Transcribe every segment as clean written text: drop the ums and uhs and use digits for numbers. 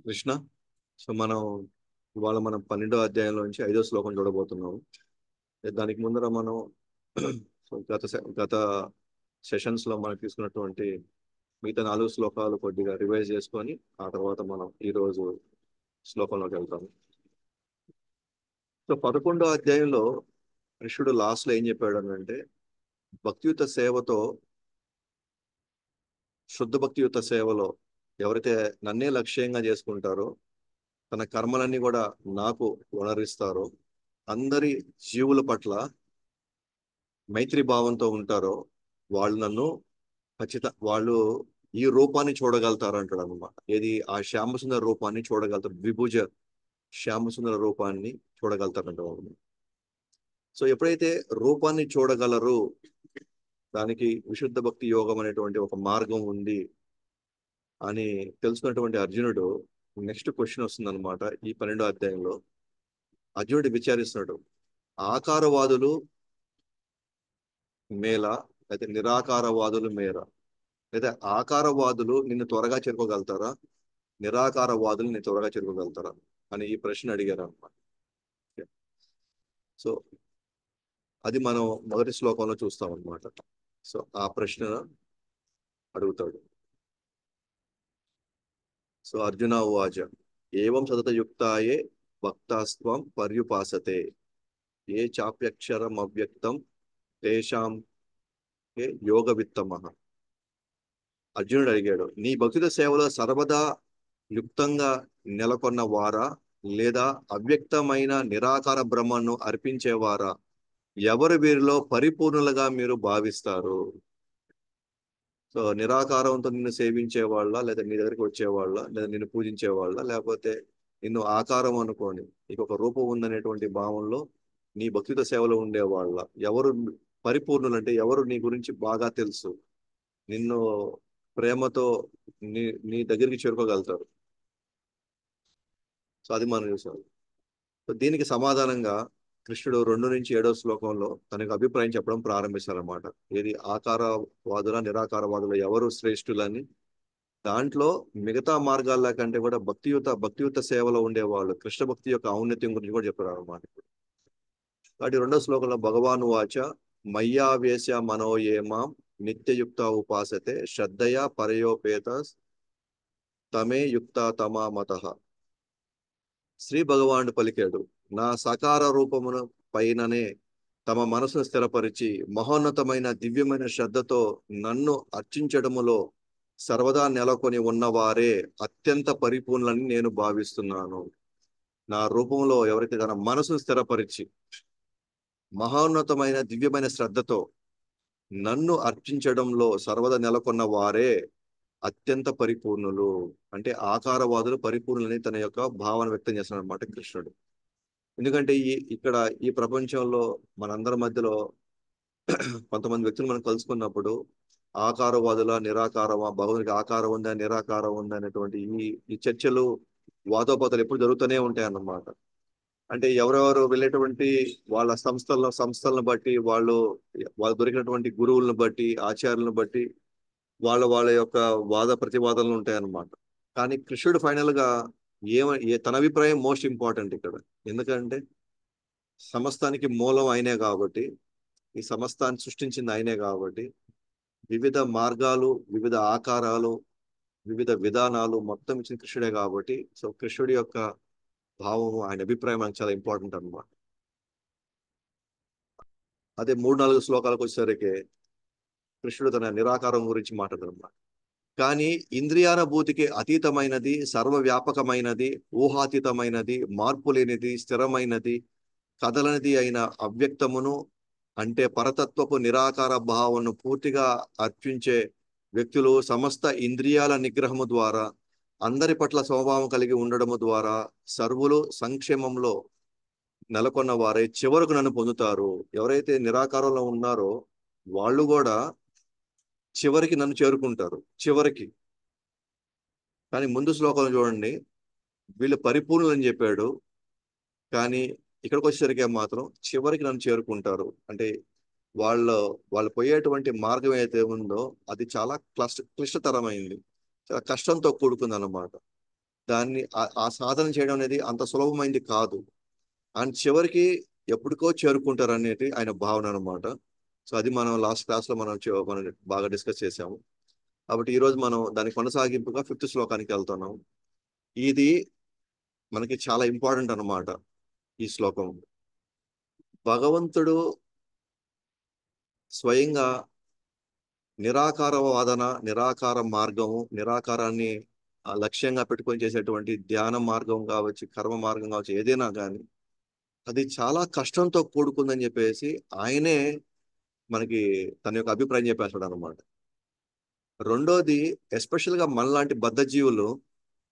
Krishna. So ఇవాళ మనం 12వ అధ్యాయంలో నుంచి 5వ శ్లోకం చూడబోతున్నాం. దానికి ముందర మనం సో గత సెషన్స్ లో మనం తీసుకున్నటువంటి మిగతా 4 శ్లోకాలు కొద్దిగా రివైజ్ చేసుకొని ఆ తర్వాత మనం ఈ రోజు శ్లోకంలోకి వెళ్తాం. సో 11వ అధ్యాయంలో కృష్ణుడు లాస్ట్ లో ఏం చెప్పాడు అంటే, భక్తియుత సేవతో శుద్ధ భక్తియుత సేవలో ఎవరైతే నన్నే లక్ష్యంగా చేసుకుంటారో, తన కర్మలన్నీ కూడా నాకు వనరిస్తారో, అందరి జీవుల పట్ల మైత్రి భావంతో ఉంటారో, వాళ్ళు నన్ను వాళ్ళు ఈ రూపాన్ని చూడగలుగుతారు అంటాడు అనమాట. ఏది? ఆ శ్యామసుందర రూపాన్ని చూడగలుగుతారు, ద్విభుజ శ్యామసుందర రూపాన్ని చూడగలుగుతారంట. సో ఎప్పుడైతే రూపాన్ని చూడగలరు, దానికి విశుద్ధ భక్తి యోగం అనేటువంటి ఒక మార్గం ఉంది అని తెలుసుకున్నటువంటి అర్జునుడు నెక్స్ట్ క్వశ్చన్ వస్తుంది అనమాట. ఈ 12వ అధ్యాయంలో అర్జునుడు విచారిస్తున్నాడు, ఆకారవాదులు మేలా అయితే నిరాకారవాదులు మేలా? లేదా ఆకారవాదులు నిన్ను త్వరగా చేరుకోగలుగుతారా, నిరాకారవాదులు నిన్ను త్వరగా చేరుకోగలుగుతారా అని ఈ ప్రశ్న అడిగారు అనమాట. సో అది మనం మొదటి శ్లోకంలో చూస్తాం అనమాట. సో ఆ ప్రశ్న అడుగుతాడు. సో అర్జున ఉవాచ ఏవం సతతయుక్తాయే భక్తాస్త్వం పర్యుపాసతే ఏ చాప్యక్షరం అవ్యక్తం తేషాం ఏ యోగ విత్తమః. అర్జునుడు అడిగాడు, నీ భక్తుల సేవలో సర్వదా యుక్తంగా నెలకొన్న వారా, లేదా అవ్యక్తమైన నిరాకార బ్రహ్మను అర్పించేవారా? ఎవరు వీరిలో పరిపూర్ణులుగా మీరు భావిస్తారు? సో నిరాకారంతో నిన్ను సేవించే వాళ్ళ, లేదా నీ దగ్గరికి వచ్చేవాళ్ళ, లేదా నిన్ను పూజించే వాళ్ళ, లేకపోతే నిన్ను ఆకారం అనుకోని నీకు ఒక రూపం ఉందనేటువంటి భావంలో నీ భక్తిత సేవలో ఉండేవాళ్ళ? ఎవరు పరిపూర్ణులు అంటే ఎవరు నీ గురించి బాగా తెలుసు, నిన్ను ప్రేమతో నీ నీ దగ్గరికి చేరుకోగలుగుతారు? సో అది మనం చూసాం. సో దీనికి సమాధానంగా కృష్ణుడు 2 నుంచి 7వ శ్లోకంలో తనకు అభిప్రాయం చెప్పడం ప్రారంభిస్తారన్నమాట. ఏది? ఆకారవాదుల నిరాకారవాదుల ఎవరు శ్రేష్ఠులని. దాంట్లో మిగతా మార్గాల కంటే కూడా భక్తియుత సేవలో ఉండేవాళ్ళు కృష్ణ భక్తి యొక్క ఔన్నత్యం గురించి కూడా చెప్పారు అన్నమాట. కాబట్టి 2వ శ్లోకంలో భగవాన్ వాచ మయ్యావేశ మనోయేమాం నిత్యయుక్త ఉపాసతే శ్రద్ధయా పరయోపేత తమే యుక్త తమా మతః. శ్రీ భగవానుడు పలికాడు, నా సకార రూపమును పైననే తమ మనసును స్థిరపరిచి మహోన్నతమైన దివ్యమైన శ్రద్ధతో నన్ను అర్చించడములో సర్వదా నెలకొని ఉన్నవారే అత్యంత పరిపూర్ణులని నేను భావిస్తున్నాను. నా రూపంలో ఎవరైతే తన మనసును స్థిరపరిచి మహోన్నతమైన దివ్యమైన శ్రద్ధతో నన్ను అర్చించడంలో సర్వదా నెలకొన్న వారే అత్యంత పరిపూర్ణులు. అంటే ఆకారవాదులు పరిపూర్ణులని తన యొక్క భావన వ్యక్తం చేస్తున్నాడు అనమాట కృష్ణుడు. ఎందుకంటే ఈ ప్రపంచంలో మనందరి మధ్యలో కొంతమంది వ్యక్తులు మనం కలుసుకున్నప్పుడు ఆకారవాదుల నిరాకారమా, భగవంతునికి ఆకారం ఉందా నిరాకారం ఉందా అనేటువంటి ఈ ఈ చర్చలు, వాదోపతలు ఎప్పుడు జరుగుతూనే ఉంటాయి అన్నమాట. అంటే ఎవరెవరు వెళ్ళేటువంటి వాళ్ళ సంస్థలను బట్టి, వాళ్ళు దొరికినటువంటి గురువులను బట్టి, ఆచార్యులను బట్టి వాళ్ళ యొక్క వాద ప్రతివాదనలు ఉంటాయన్నమాట. కానీ కృష్ణుడు ఫైనల్ గా తన అభిప్రాయం మోస్ట్ ఇంపార్టెంట్ ఇక్కడ. ఎందుకంటే సమస్తానికి మూలం ఆయనే కాబట్టి, ఈ సమస్తాన్ని సృష్టించింది ఆయనే కాబట్టి, వివిధ మార్గాలు, వివిధ ఆకారాలు, వివిధ విధానాలు మొత్తం ఇచ్చిన కృష్ణుడే కాబట్టి, సో కృష్ణుడి యొక్క భావము, ఆయన అభిప్రాయం మనకు చాలా ఇంపార్టెంట్ అన్నమాట. అదే 3-4 శ్లోకాలకు వచ్చేసరికి కృష్ణుడు తన నిరాకారం గురించి మాట్లాడుతున్నమాట. కానీ ఇంద్రియానుభూతికి అతీతమైనది, సర్వవ్యాపకమైనది, ఊహాతీతమైనది, మార్పు లేనిది, స్థిరమైనది, కదలనిది అయిన అవ్యక్తమును అంటే పరతత్వపు నిరాకార భావమును పూర్తిగా అర్పించే వ్యక్తులు సమస్త ఇంద్రియాల నిగ్రహము ద్వారా, అందరి పట్ల స్వభావం కలిగి ఉండడము ద్వారా సర్వులు సంక్షేమంలో నెలకొన్న వారే చివరకు నన్ను పొందుతారు. ఎవరైతే నిరాకారంలో ఉన్నారో వాళ్ళు కూడా చివరికి నన్ను చేరుకుంటారు, చివరికి. కానీ ముందు శ్లోకంలో చూడండి, వీళ్ళు పరిపూర్ణులు అని చెప్పాడు, కానీ ఇక్కడికి వచ్చేసరికి మాత్రం చివరికి నన్ను చేరుకుంటారు. అంటే వాళ్ళు వాళ్ళు పోయేటువంటి మార్గం ఏదైతే ఉందో అది చాలా క్లిష్టతరమైంది, చాలా కష్టంతో కూడుకుంది అన్నమాట. దాన్ని ఆ సాధన చేయడం అనేది అంత సులభమైంది కాదు. అండ్ చివరికి ఎప్పటికో చేరుకుంటారు అనేది ఆయన భావన అనమాట. సో అది మనం లాస్ట్ క్లాస్ లో మనం బాగా డిస్కస్ చేసాము. కాబట్టి ఈ రోజు మనం దాని కొనసాగింపుగా 5th శ్లోకానికి వెళ్తున్నాం. ఇది మనకి చాలా ఇంపార్టెంట్ అన్నమాట. ఈ శ్లోకం భగవంతుడు స్వయంగా నిరాకార వాదన, నిరాకార మార్గము, నిరాకారాన్ని లక్ష్యంగా పెట్టుకొని చేసేటువంటి ధ్యాన మార్గం కావచ్చు, కర్మ మార్గం కావచ్చు, ఏదైనా కానీ అది చాలా కష్టంతో కూడుకుందని చెప్పేసి ఆయనే మనకి తన యొక్క అభిప్రాయం చెప్పేస్తాడు అనమాట. రెండోది, ఎస్పెషల్ గా మనలాంటి బద్ధజీవులు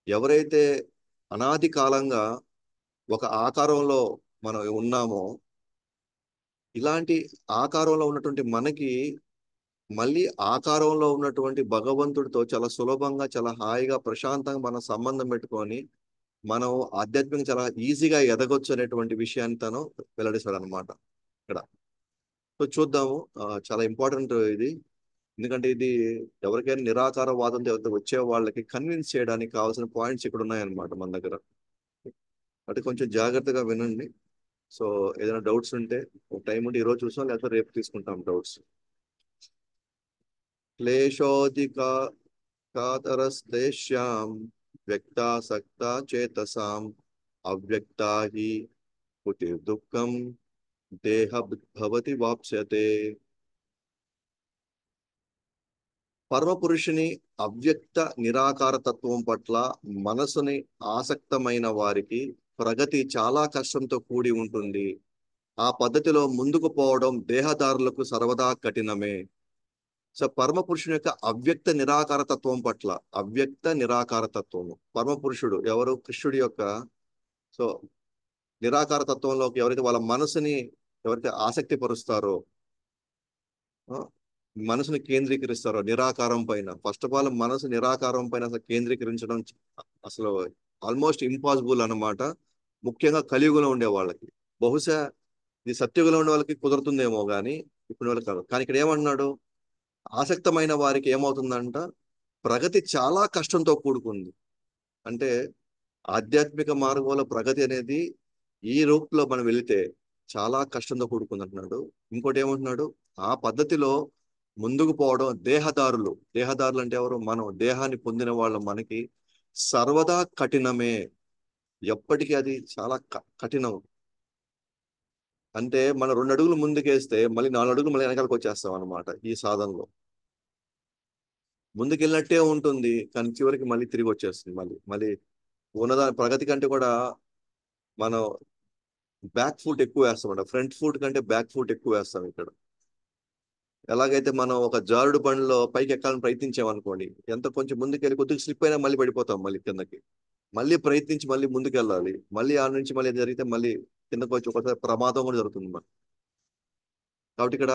ఎవరైతే అనాది కాలంగా ఒక ఆకారంలో మనం ఉన్నామో, ఇలాంటి ఆకారంలో ఉన్నటువంటి మనకి మళ్ళీ ఆకారంలో ఉన్నటువంటి భగవంతుడితో చాలా సులభంగా, చాలా హాయిగా, ప్రశాంతంగా మనం సంబంధం పెట్టుకొని మనం ఆధ్యాత్మికంగా చాలా ఈజీగా ఎదగొచ్చు అనేటువంటి విషయాన్ని తను వెల్లడిస్తాడు అనమాట ఇక్కడ. సో చూద్దాము. చాలా ఇంపార్టెంట్ ఇది. ఎందుకంటే ఇది ఎవరికైనా నిరాకార వాదంతో ఎవరైతే వచ్చే వాళ్ళకి కన్విన్స్ చేయడానికి కావాల్సిన పాయింట్స్ ఇక్కడ ఉన్నాయన్నమాట మన దగ్గర. అంటే కొంచెం జాగ్రత్తగా వినండి. సో ఏదైనా డౌట్స్ ఉంటే ఒక టైం ఉంటే ఈరోజు చూసాం, లేకపోతే రేపు తీసుకుంటాం డౌట్స్. క్లేశోధిక కాతరస్తేష్యాం వ్యక్తాసక్త చేతసాం అవ్యక్తా హి కుటిర్దుఃఖం దేహ భవతి వాప్స్యతే. పరమపురుషుని అవ్యక్త నిరాకార తత్వం పట్ల మనసుని ఆసక్తమైన వారికి ప్రగతి చాలా కష్టంతో కూడి ఉంటుంది. ఆ పద్ధతిలో ముందుకు పోవడం దేహదారులకు సర్వదా కఠినమే. సో పరమపురుషుని యొక్క అవ్యక్త నిరాకార తత్వం పట్ల, అవ్యక్త నిరాకార తత్వము, పరమపురుషుడు ఎవరు? కృష్ణుడి యొక్క సో నిరాకార తత్వంలోకి ఎవరైతే వాళ్ళ మనసుని ఎవరైతే ఆసక్తి పరుస్తారో, మనసుని కేంద్రీకరిస్తారో నిరాకారం పైన, ఫస్ట్ ఆఫ్ ఆల్ మనసు నిరాకారం పైన అసలు కేంద్రీకరించడం అసలు ఆల్మోస్ట్ ఇంపాసిబుల్ అన్నమాట. ముఖ్యంగా కలియుగంలో ఉండే వాళ్ళకి. బహుశా ఇది సత్యుగంలో ఉండే వాళ్ళకి కుదురుతుందేమో కానీ ఇప్పుడు వాళ్ళకి కాదు. కానీ ఇక్కడ ఏమన్నాడు? ఆసక్తమైన వారికి ఏమవుతుందంట? ప్రగతి చాలా కష్టంతో కూడుకుంది. అంటే ఆధ్యాత్మిక మార్గంలో ప్రగతి అనేది ఈ రూట్లో మనం వెళితే చాలా కష్టంతో కూడుకుంది అంటున్నాడు. ఇంకోటి ఏమంటున్నాడు? ఆ పద్ధతిలో ముందుకు పోవడం దేహదారులు, దేహదారులు అంటే ఎవరు? మనం దేహాన్ని పొందిన వాళ్ళు, మనకి సర్వదా కఠినమే. ఎప్పటికీ అది చాలా కఠినం. అంటే మనం 2 అడుగులు ముందుకేస్తే మళ్ళీ 4 అడుగులు మళ్ళీ వెనకాలకు వచ్చేస్తాం అనమాట. ఈ సాధనలో ముందుకెళ్ళినట్టే ఉంటుంది, కానీ చివరికి మళ్ళీ తిరిగి వచ్చేస్తుంది. మళ్ళీ మళ్ళీ ఉన్నదాని ప్రగతి కంటే కూడా మనం బ్యాక్ ఫుట్ ఎక్కువ వేస్తాం. ఫ్రంట్ ఫుట్ కంటే బ్యాక్ ఫుట్ ఎక్కువ వేస్తాం ఇక్కడ. ఎలాగైతే మనం ఒక జారుడు బండిలో పైకి ఎక్కాలని ప్రయత్నించామనుకోండి, ఎంత కొంచెం ముందుకెళ్ళి కొద్దిగా స్లిప్ అయినా మళ్ళీ పడిపోతాం మళ్ళీ కిందకి. మళ్ళీ ప్రయత్నించి మళ్ళీ ముందుకెళ్ళాలి. మళ్ళీ ఆ నుంచి మళ్ళీ జరిగితే మళ్ళీ కిందకు వచ్చి ఒకసారి ప్రమాదం కూడా జరుగుతుంది మనకి. కాబట్టి ఇక్కడ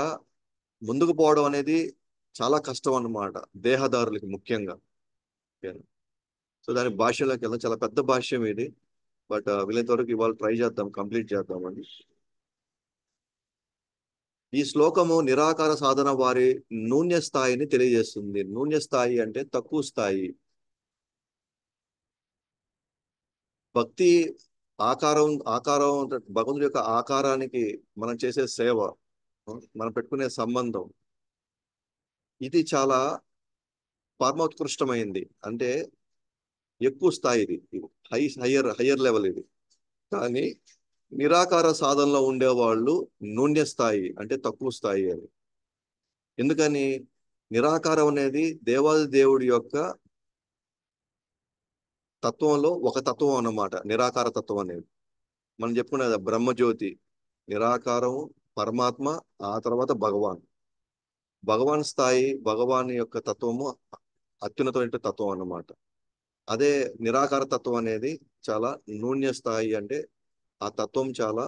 ముందుకు పోవడం అనేది చాలా కష్టం అన్నమాట, దేహదారులకి ముఖ్యంగా. సో దాని భాష్యంలోకి వెళ్దాం. చాలా పెద్ద భాష్యం ఇది, బట్ వీలైనంత వరకు ఇవాళ ట్రై చేద్దాం, కంప్లీట్ చేద్దామండి. ఈ శ్లోకము నిరాకార సాధన వారి నూన్య స్థాయిని తెలియజేస్తుంది. నూన్య స్థాయి అంటే తక్కువ స్థాయి. భక్తి ఆకారం, ఆకారం భగవంతుడి యొక్క ఆకారానికి మనం చేసే సేవ, మనం పెట్టుకునే సంబంధం, ఇది చాలా పరమోత్కృష్టమైంది. అంటే ఎక్కువ స్థాయి ఇది, హయ్యర్ లెవెల్ ఇది. కానీ నిరాకార సాధనలో ఉండేవాళ్ళు నూన్య స్థాయి అంటే తక్కువ స్థాయి అని. ఎందుకని? నిరాకారం అనేది దేవాది దేవుడి యొక్క తత్వంలో ఒక తత్వం అన్నమాట. నిరాకార తత్వం అనేది మనం చెప్పుకునేది బ్రహ్మజ్యోతి, నిరాకారం, పరమాత్మ, ఆ తర్వాత భగవాన్. భగవాన్ స్థాయి, భగవాన్ యొక్క తత్వము అత్యున్నతమైన తత్వం అన్నమాట. అదే నిరాకార తత్వం అనేది చాలా నూన్య స్థాయి, అంటే ఆ తత్వం చాలా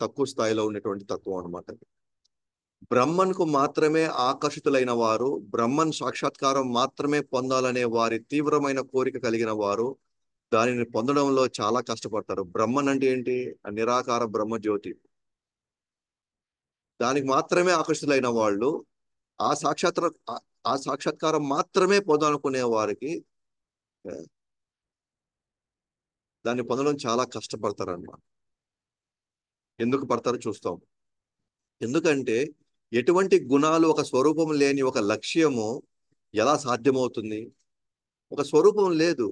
తక్కువ స్థాయిలో ఉన్నటువంటి తత్వం అన్నమాట. బ్రహ్మన్కు మాత్రమే ఆకర్షితులైన వారు, బ్రహ్మన్ సాక్షాత్కారం మాత్రమే పొందాలనే వారి తీవ్రమైన కోరిక కలిగిన వారు దానిని పొందడంలో చాలా కష్టపడతారు. బ్రహ్మన్ అంటే ఏంటి? నిరాకార బ్రహ్మజ్యోతి. దానికి మాత్రమే ఆకర్షితులైన వాళ్ళు ఆ సాక్షాత్ర ఆ సాక్షాత్కారం మాత్రమే పొందాలనుకునే వారికి దాన్ని పొందడం చాలా కష్టపడతారన్నమాట. ఎందుకు పడతారో చూస్తాం. ఎందుకంటే ఎటువంటి గుణాలు, ఒక స్వరూపం లేని ఒక లక్ష్యము ఎలా సాధ్యమవుతుంది? ఒక స్వరూపం లేదు.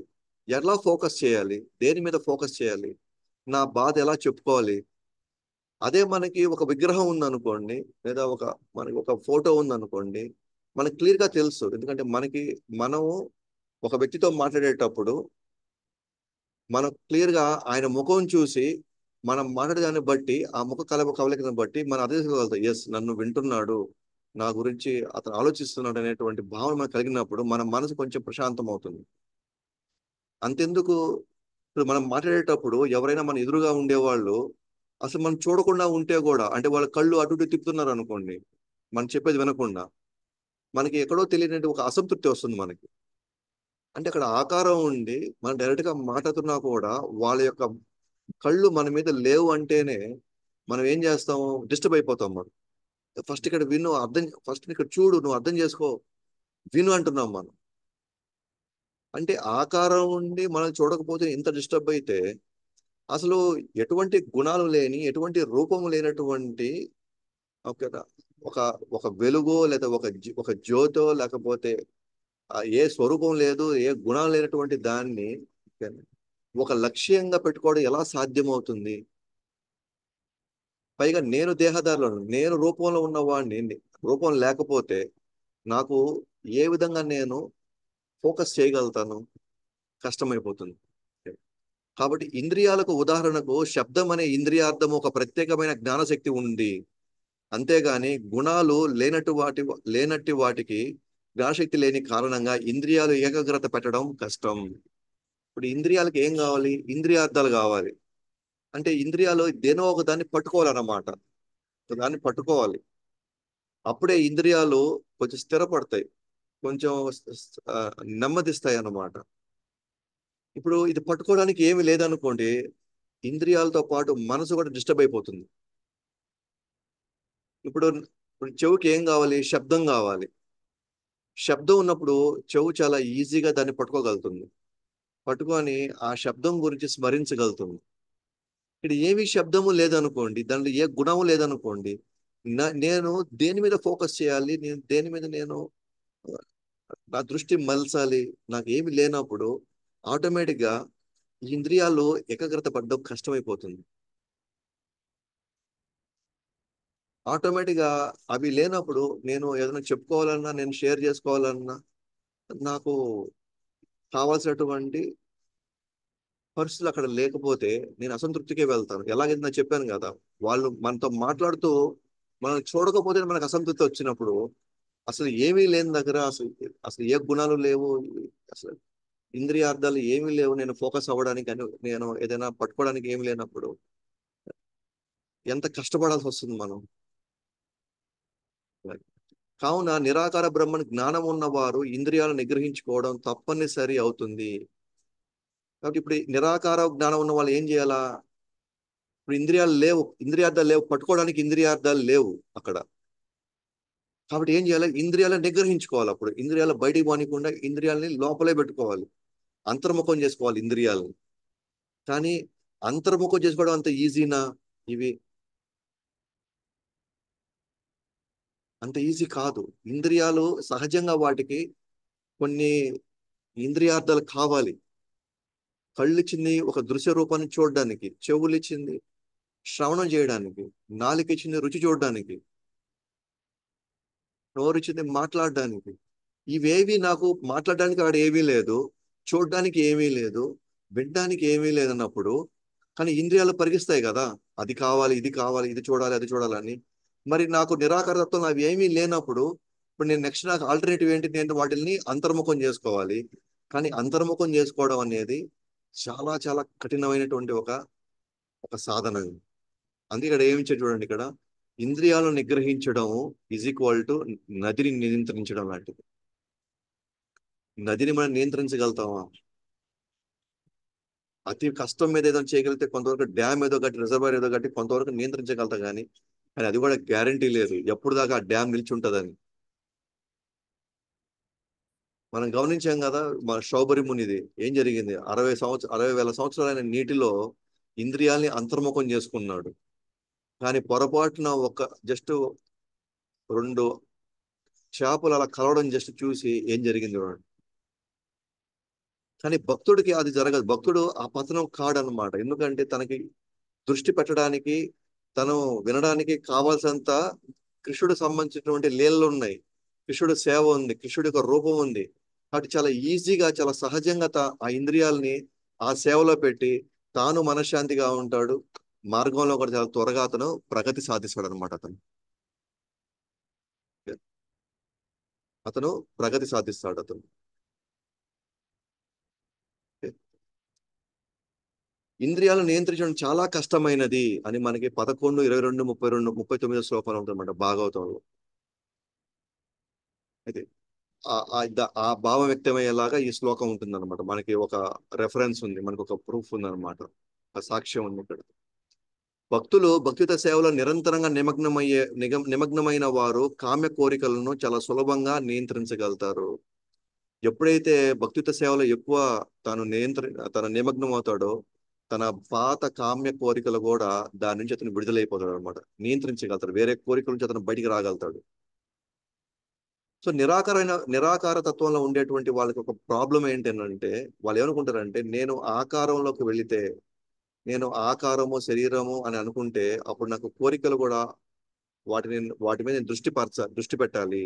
ఎలా ఫోకస్ చేయాలి? దేని మీద ఫోకస్ చేయాలి? నా బాధ ఎలా చెప్పుకోవాలి? అదే మనకి ఒక విగ్రహం ఉందనుకోండి, లేదా మనకి ఒక ఫోటో ఉందనుకోండి, మనకి క్లియర్ గా తెలుసు. ఎందుకంటే మనం ఒక వ్యక్తితో మాట్లాడేటప్పుడు మనం క్లియర్ గా ఆయన ముఖం చూసి, మనం మాట్లాడేదాన్ని బట్టి, ఆ ముఖ కవలికను బట్టి మనం అర్థం చేసుకోగలుగుతాం. ఎస్, నన్ను వింటున్నాడు, నా గురించి అతను ఆలోచిస్తున్నాడు అనేటువంటి భావన మనకు కలిగినప్పుడు మన మనసు కొంచెం ప్రశాంతం అవుతుంది. అంతెందుకు, ఇప్పుడు మనం మాట్లాడేటప్పుడు ఎవరైనా మన ఎదురుగా ఉండేవాళ్ళు అసలు మనం చూడకుండా ఉంటే కూడా, అంటే వాళ్ళ కళ్ళు అటు ఇటు తిప్పుతున్నారు అనుకోండి, మనం చెప్పేది వినకుండా, మనకి ఎక్కడో తెలియనట్టు ఒక అసంతృప్తి వస్తుంది మనకి. అంటే అక్కడ ఆకారం ఉండి మనం డైరెక్ట్ గా మాట్లాడుతున్నా కూడా వాళ్ళ యొక్క కళ్ళు మన మీద లేవు అంటేనే మనం ఏం చేస్తాము, డిస్టర్బ్ అయిపోతాం మనం. ఫస్ట్ ఇక్కడ విను, ఫస్ట్ ఇక్కడ చూడు, నువ్వు అర్థం చేసుకో, విను అంటున్నాం మనం. అంటే ఆకారం ఉండి మనం చూడకపోతే ఇంత డిస్టర్బ్ అయితే, అసలు ఎటువంటి గుణాలు లేని, ఎటువంటి రూపం లేనటువంటి ఒక ఒక ఒక వెలుగో, లేదా ఒక జ్యోతో, లేకపోతే ఏ స్వరూపం లేదు, ఏ గుణం లేనటువంటి దాన్ని ఒక లక్ష్యంగా పెట్టుకోవడం ఎలా సాధ్యమవుతుంది? పైగా నేను దేహదారులను, నేను రూపంలో ఉన్నవాడిని, రూపం లేకపోతే నాకు ఏ విధంగా నేను ఫోకస్ చేయగలుగుతాను? కష్టమైపోతుంది. కాబట్టి ఇంద్రియాలకు ఉదాహరణకు శబ్దం అనే ఇంద్రియార్థం ఒక ప్రత్యేకమైన జ్ఞానశక్తి ఉంది. అంతేగాని గుణాలు లేనట్టి వాటికి జ్ఞానశక్తి లేని కారణంగా ఇంద్రియాలు ఏకాగ్రత పెట్టడం కష్టం. ఇప్పుడు ఇంద్రియాలకు ఏం కావాలి? ఇంద్రియార్థాలు కావాలి. అంటే ఇంద్రియాలు దేనో ఒక దాన్ని పట్టుకోవాలన్నమాట. ఒక దాన్ని పట్టుకోవాలి. అప్పుడే ఇంద్రియాలు కొంచెం స్థిరపడతాయి, కొంచెం ఆ, నెమ్మదిస్తాయి అన్నమాట. ఇప్పుడు ఇది పట్టుకోవడానికి ఏమి లేదనుకోండి, ఇంద్రియాలతో పాటు మనసు కూడా డిస్టర్బ్ అయిపోతుంది. ఇప్పుడు ఇప్పుడు చెవుకి ఏం కావాలి? శబ్దం కావాలి. శబ్దం ఉన్నప్పుడు చెవు చాలా ఈజీగా దాన్ని పట్టుకోగలుగుతుంది. పట్టుకొని ఆ శబ్దం గురించి స్మరించగలుగుతుంది. ఇక్కడ ఏమి శబ్దము లేదనుకోండి, దాంట్లో ఏ గుణము లేదనుకోండి, నేను దేని మీద ఫోకస్ చేయాలి, నేను దేని మీద నేను నా దృష్టి మలచాలి, నాకు ఏమి లేనప్పుడు ఆటోమేటిక్ గా ఈ ఇంద్రియాలు ఏకాగ్రత పడడం కష్టమైపోతుంది. ఆటోమేటిక్ గా అవి లేనప్పుడు నేను ఏదైనా చెప్పుకోవాలన్నా, నేను షేర్ చేసుకోవాలన్నా, నాకు కావాల్సినటువంటి పరిస్థితులు అక్కడ లేకపోతే నేను అసంతృప్తికే వెళ్తాను. ఎలాగైతే నేను చెప్పాను కదా, వాళ్ళు మనతో మాట్లాడుతూ మనం చూడకపోతే మనకు అసంతృప్తి వచ్చినప్పుడు, అసలు ఏమీ లేని దగ్గర అసలు అసలు ఏ గుణాలు లేవు, అసలు ఇంద్రియార్థాలు ఏమీ లేవు, నేను ఫోకస్ అవ్వడానికి అని, నేను ఏదైనా పట్టుకోవడానికి ఏమి లేనప్పుడు ఎంత కష్టపడాల్సి వస్తుంది మనం. కావున నిరాకార బ్రహ్మని జ్ఞానం ఉన్నవారు ఇంద్రియాలను నిగ్రహించుకోవడం తప్పనిసరి అవుతుంది. కాబట్టి ఇప్పుడు ఈ నిరాకార జ్ఞానం ఉన్న వాళ్ళు ఏం చేయాలా? ఇప్పుడు ఇంద్రియాలు లేవు, ఇంద్రియార్థాలు లేవు, పట్టుకోవడానికి ఇంద్రియార్థాలు లేవు అక్కడ. కాబట్టి ఏం చేయాలి? ఇంద్రియాలను నిగ్రహించుకోవాలి. అప్పుడు ఇంద్రియాలు బయటికి పోనీయకుండా ఇంద్రియాలని లోపలే పెట్టుకోవాలి, అంతర్ముఖం చేసుకోవాలి ఇంద్రియాలను. కానీ అంతర్ముఖం చేసుకోవడం అంత ఈజీనా? ఇవి అంత ఈజీ కాదు. ఇంద్రియాలు సహజంగా వాటికి కొన్ని ఇంద్రియార్థాలు కావాలి. కళ్ళు ఇచ్చింది ఒక దృశ్య రూపాన్ని చూడడానికి, చెవులు ఇచ్చింది శ్రవణం చేయడానికి, నాలుక ఇచ్చింది రుచి చూడడానికి, నోరు ఇచ్చింది మాట్లాడడానికి. ఇవేవి నాకు మాట్లాడడానికి ఆడ ఏమీ లేదు, చూడడానికి ఏమీ లేదు, వినడానికి ఏమీ లేదన్నప్పుడు, కానీ ఇంద్రియాలు పరిగిస్తాయి కదా, అది కావాలి, ఇది కావాలి, ఇది చూడాలి, అది చూడాలని. మరి నాకు నిరాకారత్వం అవి ఏమీ లేనప్పుడు, ఇప్పుడు నేను నెక్స్ట్ నాకు ఆల్టర్నేటివ్ ఏంటి? నేను వాటిని అంతర్ముఖం చేసుకోవాలి. కానీ అంతర్ముఖం చేసుకోవడం అనేది చాలా చాలా కఠినమైనటువంటి ఒక ఒక సాధన. అందుకే ఇక్కడ ఏమి ఇచ్చాడు చూడండి, ఇక్కడ ఇంద్రియాలను నిగ్రహించడం ఈజ్ ఈక్వల్ టు నదిని నియంత్రించడం లాంటిది. నదిని మనం నియంత్రించగలుగుతామా? అతి కష్టం మీద ఏదైనా చేయగలిగితే కొంతవరకు డ్యామ్ ఏదో కట్టి, రిజర్వాయర్ ఏదో కట్టి కొంతవరకు నియంత్రించగలుగుతా, కానీ కానీ అది కూడా గ్యారంటీ లేదు ఎప్పుడు దాకా ఆ డ్యామ్ నిలిచి ఉంటుందని. మనం గమనించాం కదా, మన శౌబరి మునిది ఏం జరిగింది? 60,000 సంవత్సరాలైన నీటిలో ఇంద్రియాల్ని అంతర్ముఖం చేసుకున్నాడు. కానీ పొరపాటున ఒక జస్ట్ 2 చేపలు అలా కలవడం జస్ట్ చూసి ఏం జరిగింది చూడండి. కానీ భక్తుడికి అది జరగదు. భక్తుడు ఆ పతనం కాడనమాట. ఎందుకంటే తనకి దృష్టి పెట్టడానికి, తను వినడానికి కావాల్సినంత కృష్ణుడు సంబంధించినటువంటి లీలలు ఉన్నాయి. కృష్ణుడి సేవ ఉంది, కృష్ణుడి యొక్క రూపం ఉంది. కాబట్టి చాలా ఈజీగా, చాలా సహజంగా ఆ ఇంద్రియాలని ఆ సేవలో పెట్టి తాను మనశ్శాంతిగా ఉంటాడు. మార్గంలో కూడా చాలా త్వరగా అతను ప్రగతి సాధిస్తాడు అనమాట. అతను ప్రగతి సాధిస్తాడు అతను. ఇంద్రియాలను నియంత్రించడం చాలా కష్టమైనది అని మనకి 11, 22, 32, 39 శ్లోకాలు ఉంటుందన్నమాట భాగవతంలో. అయితే ఆ భావం వ్యక్తమయ్యేలాగా ఈ శ్లోకం ఉంటుందన్నమాట. మనకి ఒక రెఫరెన్స్ ఉంది, మనకు ఒక ప్రూఫ్ ఉందన్నమాట, ఒక సాక్ష్యం ఉంది ఇక్కడ. భక్తులు భక్తిత సేవలో నిరంతరంగా నిమగ్నమైన వారు కామ్య కోరికలను చాలా సులభంగా నియంత్రించగలుగుతారు. ఎప్పుడైతే భక్తిత సేవలో ఎక్కువ తన నిమగ్నం అవుతాడో, తన పాత కామ్య కోరికలు కూడా దాని నుంచి అతను విడుదలైపోతాడు అనమాట. నియంత్రించగలుగుతాడు, వేరే కోరికల నుంచి అతను బయటికి రాగలుగుతాడు. సో నిరాకార తత్వంలో ఉండేటువంటి వాళ్ళకి ఒక ప్రాబ్లం ఏంటంటే, వాళ్ళు ఏమనుకుంటారంటే, నేను ఆకారంలోకి వెళితే, నేను ఆకారము శరీరము అని అనుకుంటే అప్పుడు నాకు కోరికలు కూడా వాటిని వాటి మీద నేను దృష్టి పెట్టాలి.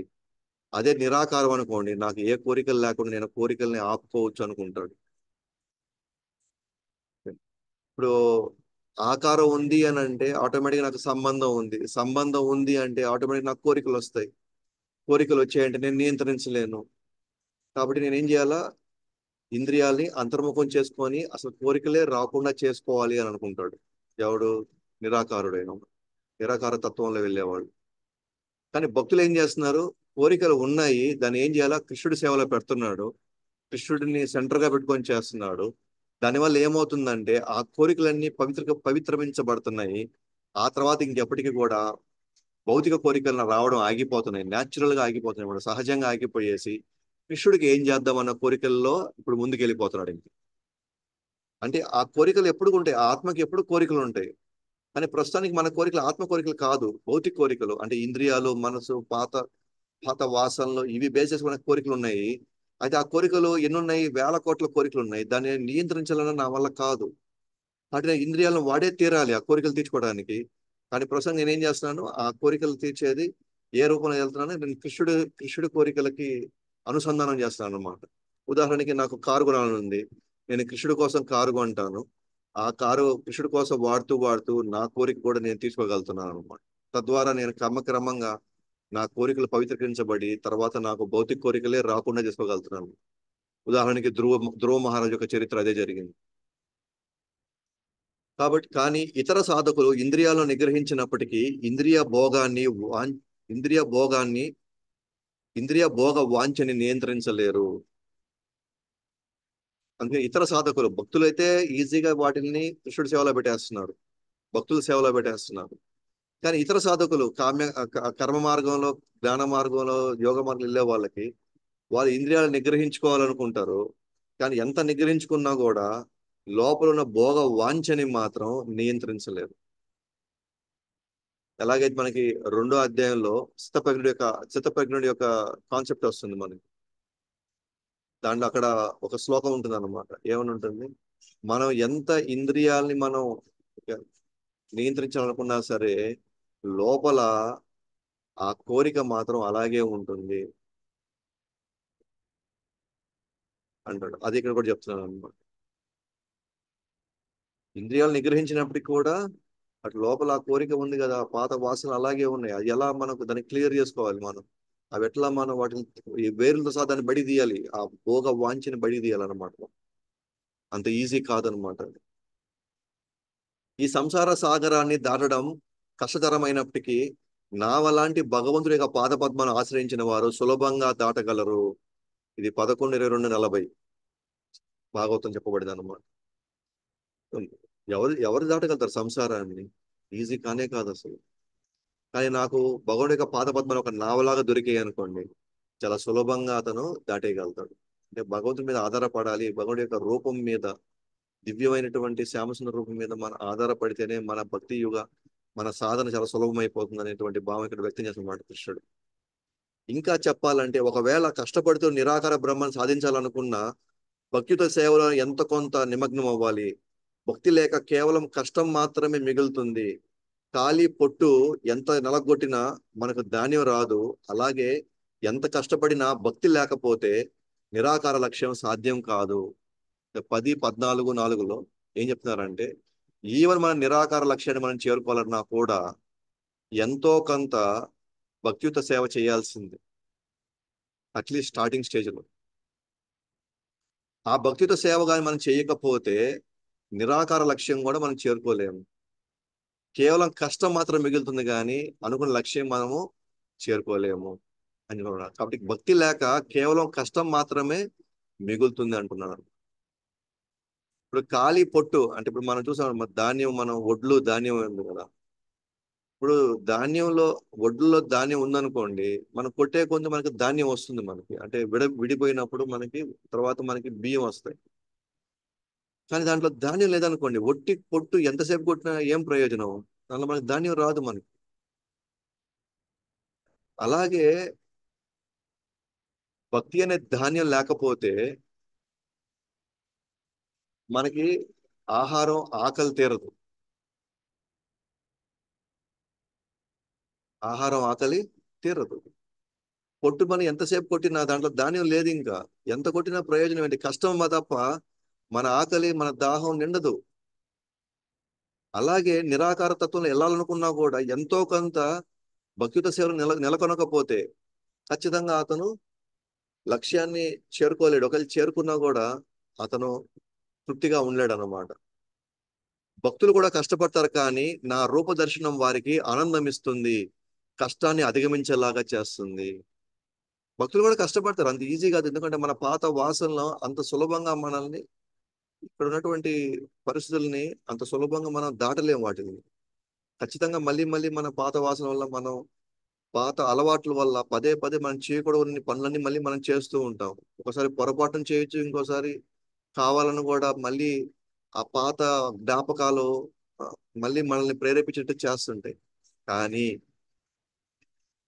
అదే నిరాకారం అనుకోండి, నాకు ఏ కోరికలు లేకుండా నేను కోరికల్ని ఆపుకోవచ్చు అనుకుంటాడు. ఇప్పుడు ఆకారం ఉంది అని అంటే ఆటోమేటిక్గా నాకు సంబంధం ఉంది, సంబంధం ఉంది అంటే ఆటోమేటిక్ నాకు కోరికలు వస్తాయి. కోరికలు వచ్చాయంటే నేను నియంత్రించలేను. కాబట్టి నేను ఏం చేయాలా? ఇంద్రియాల్ని అంతర్ముఖం చేసుకొని అసలు కోరికలే రాకుండా చేసుకోవాలి అని అనుకుంటాడు. ఎవడు? నిరాకారుడైన నిరాకార తత్వంలో వెళ్ళేవాడు. కానీ భక్తులు ఏం చేస్తున్నారు? కోరికలు ఉన్నాయి, దాన్ని ఏం చేయాలా? కృష్ణుడి సేవలో పెడుతున్నాడు, కృష్ణుడిని సెంటర్ గా పెట్టుకొని చేస్తున్నాడు. దానివల్ల ఏమవుతుందంటే ఆ కోరికలన్నీ పవిత్రమించబడుతున్నాయి. ఆ తర్వాత ఇంకెప్పటికీ కూడా భౌతిక కోరికలను రావడం ఆగిపోతున్నాయి, న్యాచురల్ గా ఆగిపోతున్నాయి, ఇప్పుడు సహజంగా ఆగిపోయేసి కృష్ణుడికి ఏం చేద్దాం అన్న కోరికల్లో ఇప్పుడు ముందుకు వెళ్ళిపోతున్నాడు. ఇంక అంటే ఆ కోరికలు ఎప్పుడు ఉంటాయి, ఆ ఆత్మకి ఎప్పుడు కోరికలు ఉంటాయి. కానీ ప్రస్తుతానికి మన కోరికలు ఆత్మ కోరికలు కాదు, భౌతిక కోరికలు. అంటే ఇంద్రియాలు, మనసు, పాత పాత వాసనలు, ఇవి బేస్ చేసి మనకు కోరికలు ఉన్నాయి. అయితే ఆ కోరికలు ఎన్ని ఉన్నాయి? వేల కోట్ల కోరికలు ఉన్నాయి. దాన్ని నియంత్రించాలన్న నా వల్ల కాదు. అంటే నేను ఇంద్రియాలను వాడే తీరాలి ఆ కోరికలు తీర్చుకోవడానికి. కానీ ప్రస్తుతం నేనేం చేస్తున్నాను? ఆ కోరికలు తీర్చేది ఏ రూపంలో వెళ్తున్నాను? నేను కృష్ణుడి కోరికలకి అనుసంధానం చేస్తున్నాను అనమాట. ఉదాహరణకి నాకు కారు కొనాలని ఉంది, నేను కృష్ణుడి కోసం కారు కొంటాను. ఆ కారు కృష్ణుడి కోసం వాడుతూ వాడుతూ నా కోరిక కూడా నేను తీర్చుకోగలుగుతున్నాను అనమాట. తద్వారా నేను క్రమక్రమంగా నా కోరికలు పవిత్రీకరించబడి తర్వాత నాకు భౌతిక కోరికలే రాకుండా చేసుకోగలుగుతున్నాను. ఉదాహరణకి ధ్రువ మహారాజు యొక్క చరిత్ర అదే జరిగింది. కాబట్టి కానీ ఇతర సాధకులు ఇంద్రియాలను నిగ్రహించినప్పటికీ ఇంద్రియ భోగాన్ని ఇంద్రియ భోగ వాంఛని నియంత్రించలేరు. అందుకే ఇతర సాధకులు, భక్తులైతే ఈజీగా వాటిని కృష్ణుడి సేవలో పెట్టేస్తున్నారు, భక్తుల సేవలో పెట్టేస్తున్నారు. కానీ ఇతర సాధకులు కర్మ మార్గంలో, జ్ఞాన మార్గంలో, యోగ మార్గంలో వెళ్ళే వాళ్ళకి వాళ్ళు ఇంద్రియాలను నిగ్రహించుకోవాలనుకుంటారు. కానీ ఎంత నిగ్రహించుకున్నా కూడా లోపల ఉన్న భోగ వాంఛని మాత్రం నియంత్రించలేరు. ఎలాగైతే మనకి 2వ అధ్యాయంలో స్థితప్రజ్ఞుడి యొక్క కాన్సెప్ట్ వస్తుంది మనకి. దాంట్లో అక్కడ ఒక శ్లోకం ఉంటుంది అన్నమాట. ఏమని ఉంటుంది? మనం ఎంత ఇంద్రియాల్ని మనం నియంత్రించాలనుకున్నా సరే లోపల ఆ కోరిక మాత్రం అలాగే ఉంటుంది అంటాడు. అది ఇక్కడ కూడా చెప్తున్నాను అనమాట. ఇంద్రియాలు నిగ్రహించినప్పటికీ కూడా అటు లోపల ఆ కోరిక ఉంది కదా, ఆ పాత వాసన అలాగే ఉన్నాయి. అది ఎలా మనకు దాన్ని క్లియర్ చేసుకోవాలి మనం? అవి ఎట్లా మనం వాటిని ఈ వేరులతో సహా దాన్ని బడి తీయాలి, ఆ భోగ వాంఛని బడి తీయాలన్నమాట. అంత ఈజీ కాదనమాట. ఈ సంసార సాగరాన్ని దాటడం కష్టతరమైనప్పటికీ నావలాంటి భగవంతుడి యొక్క పాదపద్మాను ఆశ్రయించిన వారు సులభంగా దాటగలరు. ఇది 11:22-40 భాగవతం చెప్పబడింది అనమాట. ఎవరు దాటగలుగుతారు సంసారాన్ని? ఈజీ కానే కాదు అసలు. కానీ నాకు భగవానుడి యొక్క పాదపద్మాలు ఒక నావలాగా దొరికాయి అనుకోండి, చాలా సులభంగా అతను దాటేయగలుగుతాడు. అంటే భగవంతుడి మీద ఆధారపడాలి, భగవంతుడి యొక్క రూపం మీద, దివ్యమైనటువంటి శ్యామసుందర రూపం మీద మన ఆధారపడితేనే మన భక్తి యుగ మన సాధన చాలా సులభమైపోతుంది అనేటువంటి భావం ఇక్కడ వ్యక్తం చేస్తున్నమాట కృష్ణుడు. ఇంకా చెప్పాలంటే ఒకవేళ కష్టపడుతూ నిరాకార బ్రహ్మను సాధించాలనుకున్న భక్తితో సేవలో ఎంత కొంత నిమగ్నం అవ్వాలి. భక్తి లేక కేవలం కష్టం మాత్రమే మిగులుతుంది. ఖాళీ పొట్టు ఎంత నలగొట్టినా మనకు ధాన్యం రాదు. అలాగే ఎంత కష్టపడినా భక్తి లేకపోతే నిరాకార లక్ష్యం సాధ్యం కాదు. 10:14 ఏం చెప్తున్నారంటే ఈవెన్ మన నిరాకార లక్ష్యాన్ని మనం చేరుకోవాలన్నా కూడా ఎంతో కొంత భక్తియుత సేవ చేయాల్సింది, అట్లీస్ట్ స్టార్టింగ్ స్టేజ్లో. ఆ భక్తియుత సేవ కానీ మనం చేయకపోతే నిరాకార లక్ష్యం కూడా మనం చేరుకోలేము. కేవలం కష్టం మాత్రం మిగులుతుంది కానీ అనుకున్న లక్ష్యం మనము చేరుకోలేము అని కూడా. కాబట్టి భక్తి లేక కేవలం కష్టం మాత్రమే మిగులుతుంది అంటున్నారు. ఇప్పుడు ఖాళీ పొట్టు అంటే ఇప్పుడు మనం చూసాం ధాన్యం, మనం వడ్లు ధాన్యం ఉంది కదా. ఇప్పుడు ధాన్యంలో వడ్లలో ధాన్యం ఉందనుకోండి, మనం కొట్టే కొంత మనకి ధాన్యం వస్తుంది మనకి, అంటే విడిపోయినప్పుడు మనకి తర్వాత మనకి బియ్యం వస్తాయి. కానీ దాంట్లో ధాన్యం లేదనుకోండి, ఒట్టి పొట్టు ఎంతసేపు కొట్టినా ఏం ప్రయోజనం, దాంట్లో మనకి ధాన్యం రాదు మనకి. అలాగే భక్తి అనే ధాన్యం లేకపోతే మనకి ఆహారం ఆకలి తీరదు. ఆహారం ఆకలి తీరదు. పొట్టు మనం ఎంతసేపు కొట్టినా దాంట్లో ధాన్యం లేదు ఇంకా. ఎంత కొట్టినా ప్రయోజనం ఏంటి, కష్టం తప్ప మన ఆకలి మన దాహం నిండదు. అలాగే నిరాకార తత్వంలో వెళ్ళాలనుకున్నా కూడా ఎంతో కొంత భక్తియుత సేవలు నెలకొనకపోతే ఖచ్చితంగా అతను లక్ష్యాన్ని చేరుకోలేడు. ఒకవేళ చేరుకున్నా కూడా అతను తృప్తిగా ఉండలేడు అన్నమాట. భక్తులు కూడా కష్టపడతారు కానీ నా రూప దర్శనం వారికి ఆనందం ఇస్తుంది, కష్టాన్ని అధిగమించేలాగా చేస్తుంది. భక్తులు కూడా కష్టపడతారు, అంత ఈజీ కాదు. ఎందుకంటే మన పాత వాసనలో అంత సులభంగా మనల్ని, ఇక్కడ ఉన్నటువంటి పరిస్థితుల్ని అంత సులభంగా మనం దాటలేం వాటిని. ఖచ్చితంగా మళ్ళీ మళ్ళీ మన పాత వాసన వల్ల, మనం పాత అలవాట్ల వల్ల పదే పదే మనం చేయకూడని పనులన్నీ మళ్ళీ మనం చేస్తూ ఉంటాం. ఒకసారి పొరపాటున చేయొచ్చు, ఇంకోసారి కావాలని కూడా మళ్ళీ ఆ పాత జ్ఞాపకాలు ఆ, మళ్ళీ మనల్ని ప్రేరేపించేట్టు చేస్తుంటాయి. కానీ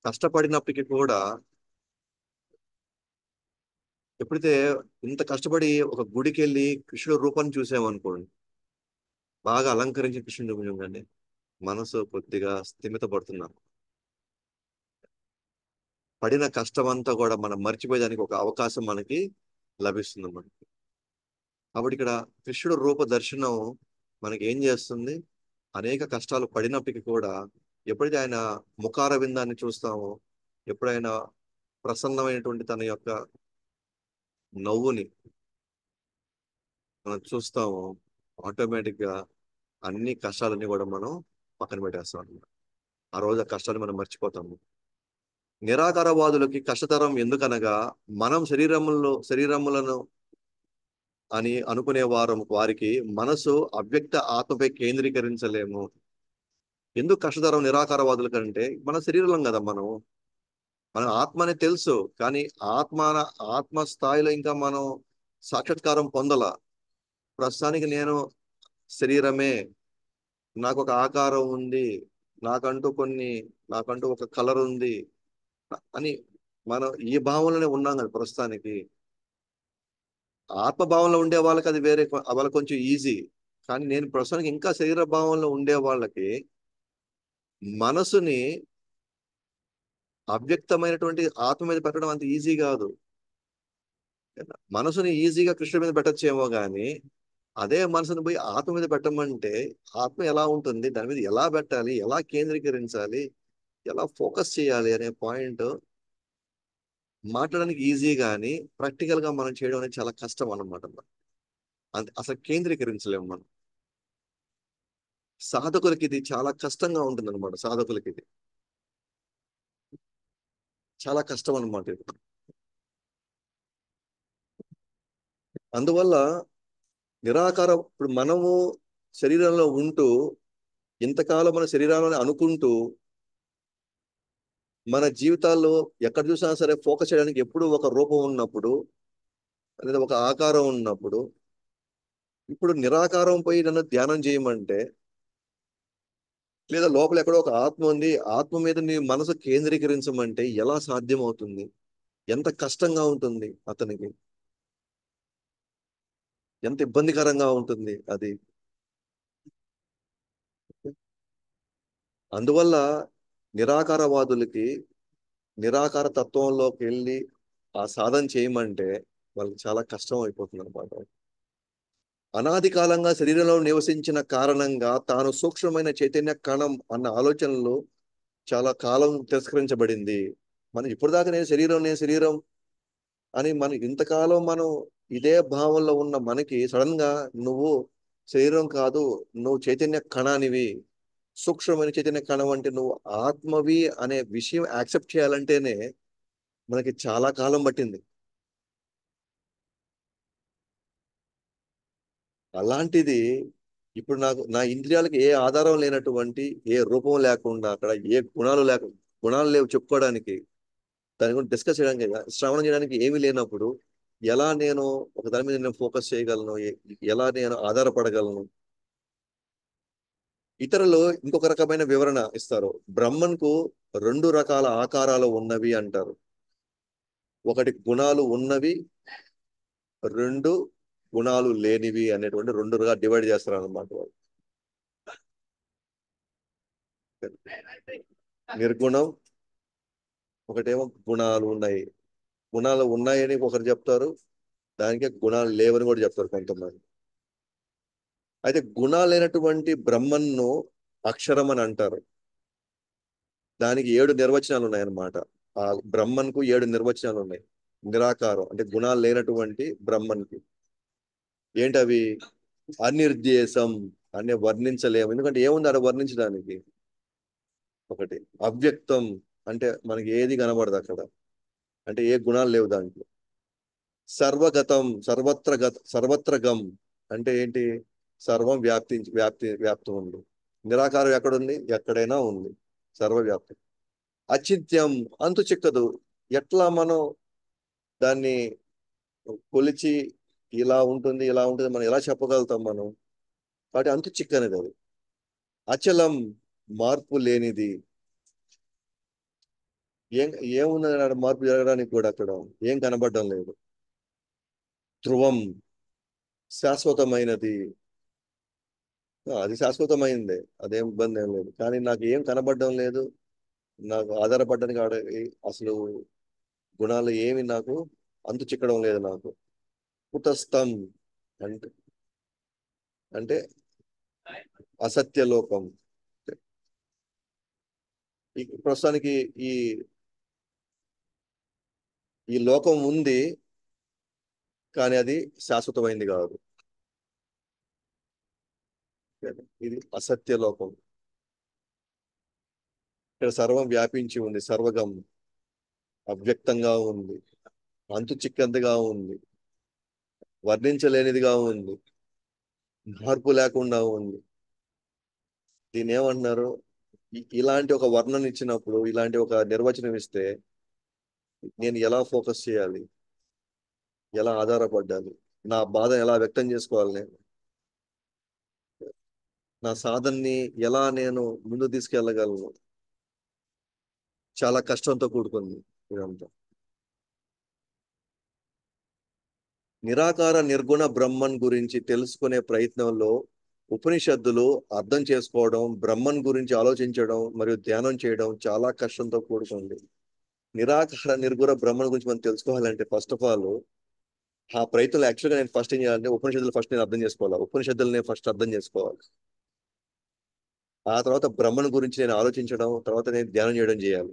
కష్టపడినప్పటికీ కూడా ఎప్పుడైతే ఇంత కష్టపడి ఒక గుడికి వెళ్ళి కృష్ణుడు రూపాన్ని చూసామనుకోండి, బాగా అలంకరించి కృష్ణుడు చూడండి, మనసు కొద్దిగా స్థిమిత పడుతున్నాం. పడిన కష్టం అంతా కూడా మనం మర్చిపోయేదానికి ఒక అవకాశం మనకి లభిస్తుంది మనకి. కాబట్టి ఇక్కడ కృష్ణుడు రూప దర్శనం మనకి ఏం చేస్తుంది, అనేక కష్టాలు పడినప్పటికీ కూడా ఎప్పుడైతే ఆయన ముఖార విందాన్ని చూస్తామో, ఎప్పుడైనా ప్రసన్నమైనటువంటి తన యొక్క నవ్వుని మనం చూస్తామో, ఆటోమేటిక్ గా అన్ని కష్టాలన్నీ కూడా మనం పక్కన పెట్టేస్తాం అన్నమాట. ఆ రోజు ఆ కష్టాన్ని మనం మర్చిపోతాము. నిరాకారవాదులకి కష్టతరం ఎందుకనగా మనం శరీరములను అని అనుకునే వారికి మనసు అవ్యక్త ఆత్మపై కేంద్రీకరించలేము. ఎందుకు కష్టతరం నిరాకారవాదుల కంటే, మన శరీరం కదా మనం, మన ఆత్మ అని తెలుసు కానీ ఆత్మ ఆత్మ స్థాయిలో ఇంకా మనం సాక్షాత్కారం పొందల. ప్రస్తుతానికి నేను శరీరమే, నాకు ఒక ఆకారం ఉంది, నాకంటూ కొన్ని నాకంటూ ఒక కలర్ ఉంది అని మనం ఈ భావంలోనే ఉన్నాం కదా ప్రస్తుతానికి. ఆత్మభావంలో ఉండే వాళ్ళకి అది వేరే, వాళ్ళకి కొంచెం ఈజీ. కానీ నేను ప్రస్తుతానికి ఇంకా శరీర భావంలో ఉండే వాళ్ళకి మనసుని అవ్యక్తమైనటువంటి ఆత్మ మీద పెట్టడం అంత ఈజీ కాదు. మనసుని ఈజీగా కృష్ణుడి మీద పెట్టచ్చేమో కానీ అదే మనసుని పోయి ఆత్మ మీద పెట్టమంటే ఆత్మ ఎలా ఉంటుంది, దాని మీద ఎలా పెట్టాలి, ఎలా కేంద్రీకరించాలి, ఎలా ఫోకస్ చేయాలి అనే పాయింట్ మాట్లాడడానికి ఈజీ కానీ ప్రాక్టికల్ గా మనం చేయడం అనేది చాలా కష్టం అన్నమాట. అంతే, అసలు కేంద్రీకరించలేము మనం. సాధకులకి ఇది చాలా కష్టంగా ఉంటుంది అనమాట. సాధకులకి ఇది చాలా కష్టం అన్నమాట ఇది. అందువల్ల నిరాకారం, ఇప్పుడు మనము శరీరంలో ఉంటూ ఇంతకాలం మన శరీరాలను అనుకుంటూ మన జీవితాల్లో ఎక్కడ చూసినా సరే ఫోకస్ చేయడానికి ఎప్పుడు ఒక రూపం ఉన్నప్పుడు, లేదా ఒక ఆకారం ఉన్నప్పుడు, ఇప్పుడు నిరాకారం పోయి నన్ను ధ్యానం చేయమంటే, లేదా లోపల ఎక్కడో ఒక ఆత్మ ఉంది, ఆత్మ మీద నీ మనసు కేంద్రీకరించమంటే ఎలా సాధ్యం అవుతుంది? ఎంత కష్టంగా ఉంటుంది అతనికి? ఎంత ఇబ్బందికరంగా ఉంటుంది అది? అందువల్ల నిరాకారవాదులకి నిరాకార తత్వంలోకి వెళ్ళి ఆ సాధన చేయమంటే వాళ్ళకి చాలా కష్టం అయిపోతుంది అనమాట. అనాది కాలంగా శరీరంలో నివసించిన కారణంగా తాను సూక్ష్మమైన చైతన్య కణం అన్న ఆలోచనలు చాలా కాలం తిరస్కరించబడింది. మనం ఇప్పుడు దాకా నేను శరీరం అని మనం ఇంతకాలం మనం ఇదే భావంలో ఉన్న మనకి సడన్ గా నువ్వు శరీరం కాదు, నువ్వు చైతన్య కణానివి, సూక్ష్మమైన చైతన్య కణం అంటే నువ్వు ఆత్మవి అనే విషయం యాక్సెప్ట్ చేయాలంటేనే మనకి చాలా కాలం పట్టింది. అలాంటిది ఇప్పుడు నాకు నా ఇంద్రియాలకు ఏ ఆధారం లేనటువంటి, ఏ రూపం లేకుండా, అక్కడ ఏ గుణాలు లేవు చెప్పుకోవడానికి, దాని గురించి డిస్కస్ చేయడానికి, శ్రవణం చేయడానికి ఏమీ లేనప్పుడు ఎలా నేను ఒక దాని మీద నేను ఫోకస్ చేయగలను? ఎలా నేను ఆధారపడగలను? ఇతరులు ఇంకొక రకమైన వివరణ ఇస్తారు. బ్రహ్మన్కు రెండు రకాల ఆకారాలు ఉన్నవి అంటారు. ఒకటి గుణాలు ఉన్నవి, రెండు గుణాలు లేనివి అనేటువంటి రెండుగా డివైడ్ చేస్తారు అన్నమాట వాళ్ళు. నిర్గుణం, ఒకటేమో గుణాలు ఉన్నాయి. గుణాలు ఉన్నాయని ఒకరు చెప్తారు, దానికే గుణాలు లేవని కూడా చెప్తారు కొంతమంది. అయితే గుణాలు లేనటువంటి బ్రహ్మన్ను అక్షరం అని అంటారు. దానికి 7 నిర్వచనాలు ఉన్నాయన్నమాట. ఆ బ్రహ్మన్కు 7 నిర్వచనాలు ఉన్నాయి. నిరాకారం అంటే గుణాలు లేనటువంటి బ్రహ్మన్కి ఏంటవి? అనిర్దేశం, అంటే వర్ణించలేము. ఎందుకంటే ఏముంది ఆడ వర్ణించడానికి? ఒకటి అవ్యక్తం, అంటే మనకి ఏది కనబడదు అక్కడ, అంటే ఏ గుణాలు లేవు దాంట్లో. సర్వగతం, సర్వత్రగం, అంటే ఏంటి? సర్వం వ్యాప్తి ఉంది. నిరాకారం ఎక్కడుంది? ఎక్కడైనా ఉంది, సర్వవ్యాప్తి. అచింత్యం, అంతు చిక్కదు. ఎట్లా మనం దాన్ని కొలిచి ఇలా ఉంటుంది ఇలా ఉంటుంది మనం ఎలా చెప్పగలుగుతాం మనం? కాబట్టి అంతు చిక్కనిది అది. అచలం, మార్పు లేనిది. ఏం ఏమున్నది ఆడ మార్పు జరగడానికి కూడా? అక్కడ ఏం కనబడడం లేదు. ధ్రువం, శాశ్వతమైనది. అది శాశ్వతమైందే, అదేం ఇబ్బంది ఏం లేదు. కానీ నాకు ఏం కనబడడం లేదు, నాకు ఆధారపడడానికి అసలు గుణాలు ఏమి నాకు అంతు చిక్కడం లేదు నాకు. కుటస్థం, అంటే అంటే అసత్యలోకం. ఈ ప్రస్తుతానికి ఈ ఈ లోకం ఉంది, కానీ అది శాశ్వతమైంది కాదు. ఇది అసత్య లోకం. ఇక్కడ సర్వం వ్యాపించి ఉంది, సర్వగం, అవ్యక్తంగా ఉంది, అంతు చిక్కంతగా ఉంది, వర్ణించలేనిదిగా ఉంది, మార్పు లేకుండా ఉంది. దీని ఏమంటున్నారు? ఇలాంటి ఒక వర్ణన ఇచ్చినప్పుడు, ఇలాంటి ఒక నిర్వచనం ఇస్తే నేను ఎలా ఫోకస్ చేయాలి? ఎలా ఆధారపడాలి? నా బాధ ఎలా వ్యక్తం చేసుకోవాలి? నేను నా సాధనని ఎలా నేను ముందు తీసుకెళ్ళగలను? చాలా కష్టంతో కూడుకుంది ఇదంతా. నిరాకార నిర్గుణ బ్రహ్మన్ గురించి తెలుసుకునే ప్రయత్నంలో ఉపనిషత్తులు అర్థం చేసుకోవడం, బ్రహ్మన్ గురించి ఆలోచించడం మరియు ధ్యానం చేయడం చాలా కష్టంతో కూడుకుంది. నిరాకార నిర్గుణ బ్రహ్మన్ గురించి మనం తెలుసుకోవాలంటే ఫస్ట్ ఆఫ్ ఆల్ ఆ ప్రయత్నంలో యాక్చువల్గా నేను ఫస్ట్ ఏం చేయాలంటే ఉపనిషత్తులు ఫస్ట్ నేను అర్థం చేసుకోవాలి. ఉపనిషత్తులు నేను ఫస్ట్ అర్థం చేసుకోవాలి. ఆ తర్వాత బ్రహ్మన్ గురించి నేను ఆలోచించడం, తర్వాత నేను ధ్యానం చేయడం చేయాలి.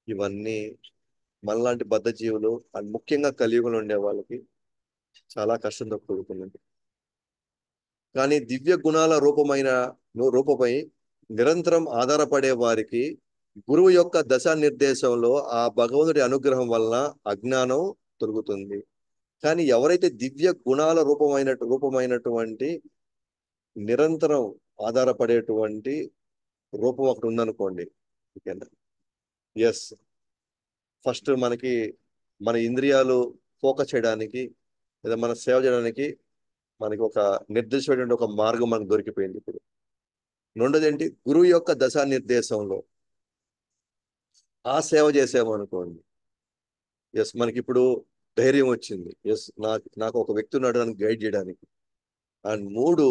ఇవన్నీ మనలాంటి బద్ధ జీవులు అండ్ ముఖ్యంగా కలియుగంలో ఉండే వాళ్ళకి చాలా కష్టంతో కూడుకున్నది. కానీ దివ్య గుణాల రూపమై నిరంతరం ఆధారపడే వారికి గురువు యొక్క దశా నిర్దేశంలో ఆ భగవంతుడి అనుగ్రహం వలన అజ్ఞానం తొలగుతుంది. కానీ ఎవరైతే దివ్య గుణాల రూపమైనటువంటి నిరంతరం ఆధారపడేటువంటి రూపం ఒకటి ఉందనుకోండి, ఓకేనా? ఎస్. ఫస్ట్ మనకి మన ఇంద్రియాలు ఫోకస్ చేయడానికి లేదా మన సేవ చేయడానికి మనకి ఒక నిర్దిష్టమైనటువంటి ఒక మార్గం మనకు దొరికిపోయింది ఇప్పుడు. రెండోది ఏంటి, గురువు యొక్క దశానిర్దేశంలో ఆ సేవ చేసాము అనుకోండి, ఎస్ మనకి ఇప్పుడు ధైర్యం వచ్చింది. ఎస్, నాకు నాకు ఒక వ్యక్తి ఉన్నాడు నన్ను గైడ్ చేయడానికి. అండ్ మూడు,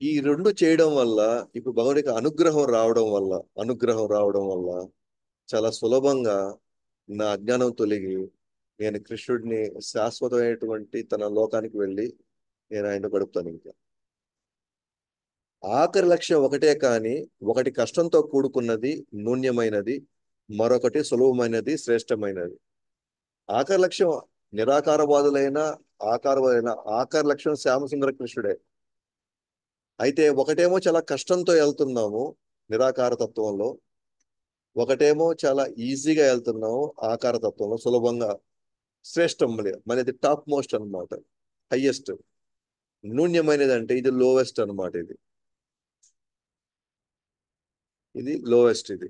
ఈ రెండు చేయడం వల్ల ఇప్పుడు భగవంతుడికి అనుగ్రహం రావడం వల్ల చాలా సులభంగా నా అజ్ఞానం తొలగి నేను కృష్ణుడిని శాశ్వతమైనటువంటి తన లోకానికి వెళ్ళి నేను ఆయన గడుపుతాను ఇంకా. ఆఖరి లక్ష్యం ఒకటే, కానీ ఒకటి కష్టంతో కూడుకున్నది, నూన్యమైనది, మరొకటి సులభమైనది, శ్రేష్టమైనది. ఆఖరి లక్ష్యం నిరాకారవాదులైన ఆకారవాదైన ఆఖరి లక్ష్యం శ్యామసుందర కృష్ణుడే. అయితే ఒకటేమో చాలా కష్టంతో వెళ్తున్నాము నిరాకార తత్వంలో, ఒకటేమో చాలా ఈజీగా వెళ్తున్నాము ఆకార తత్వంలో సులభంగా. శ్రేష్టం మనది టాప్ మోస్ట్ అన్నమాట, హైయెస్ట్. నూన్యమైనది అంటే ఇది లోవెస్ట్ అన్నమాట. ఇది లోవెస్ట్ ఇది.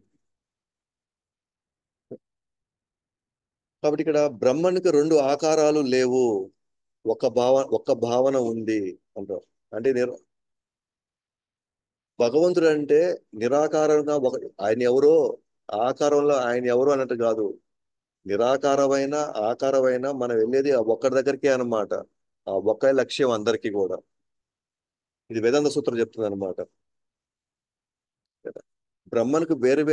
కాబట్టి ఇక్కడ బ్రహ్మనికి రెండు ఆకారాలు లేవు, ఒక భావన ఉంది అంటారు. అంటే భగవంతుడు అంటే నిరాకారంగా ఒక, ఆయన ఎవరో ఆకారంలో ఆయన ఎవరో అన్నట్టు కాదు. నిరాకారమైన ఆకారమైన మనం వెళ్ళేది ఆ ఒక్కడి దగ్గరికే అన్నమాట. ఆ ఒక్క లక్ష్యం అందరికీ కూడా. ఇది వేదాంత సూత్రం చెప్తుంది అనమాట. బ్రహ్మనికి వేరు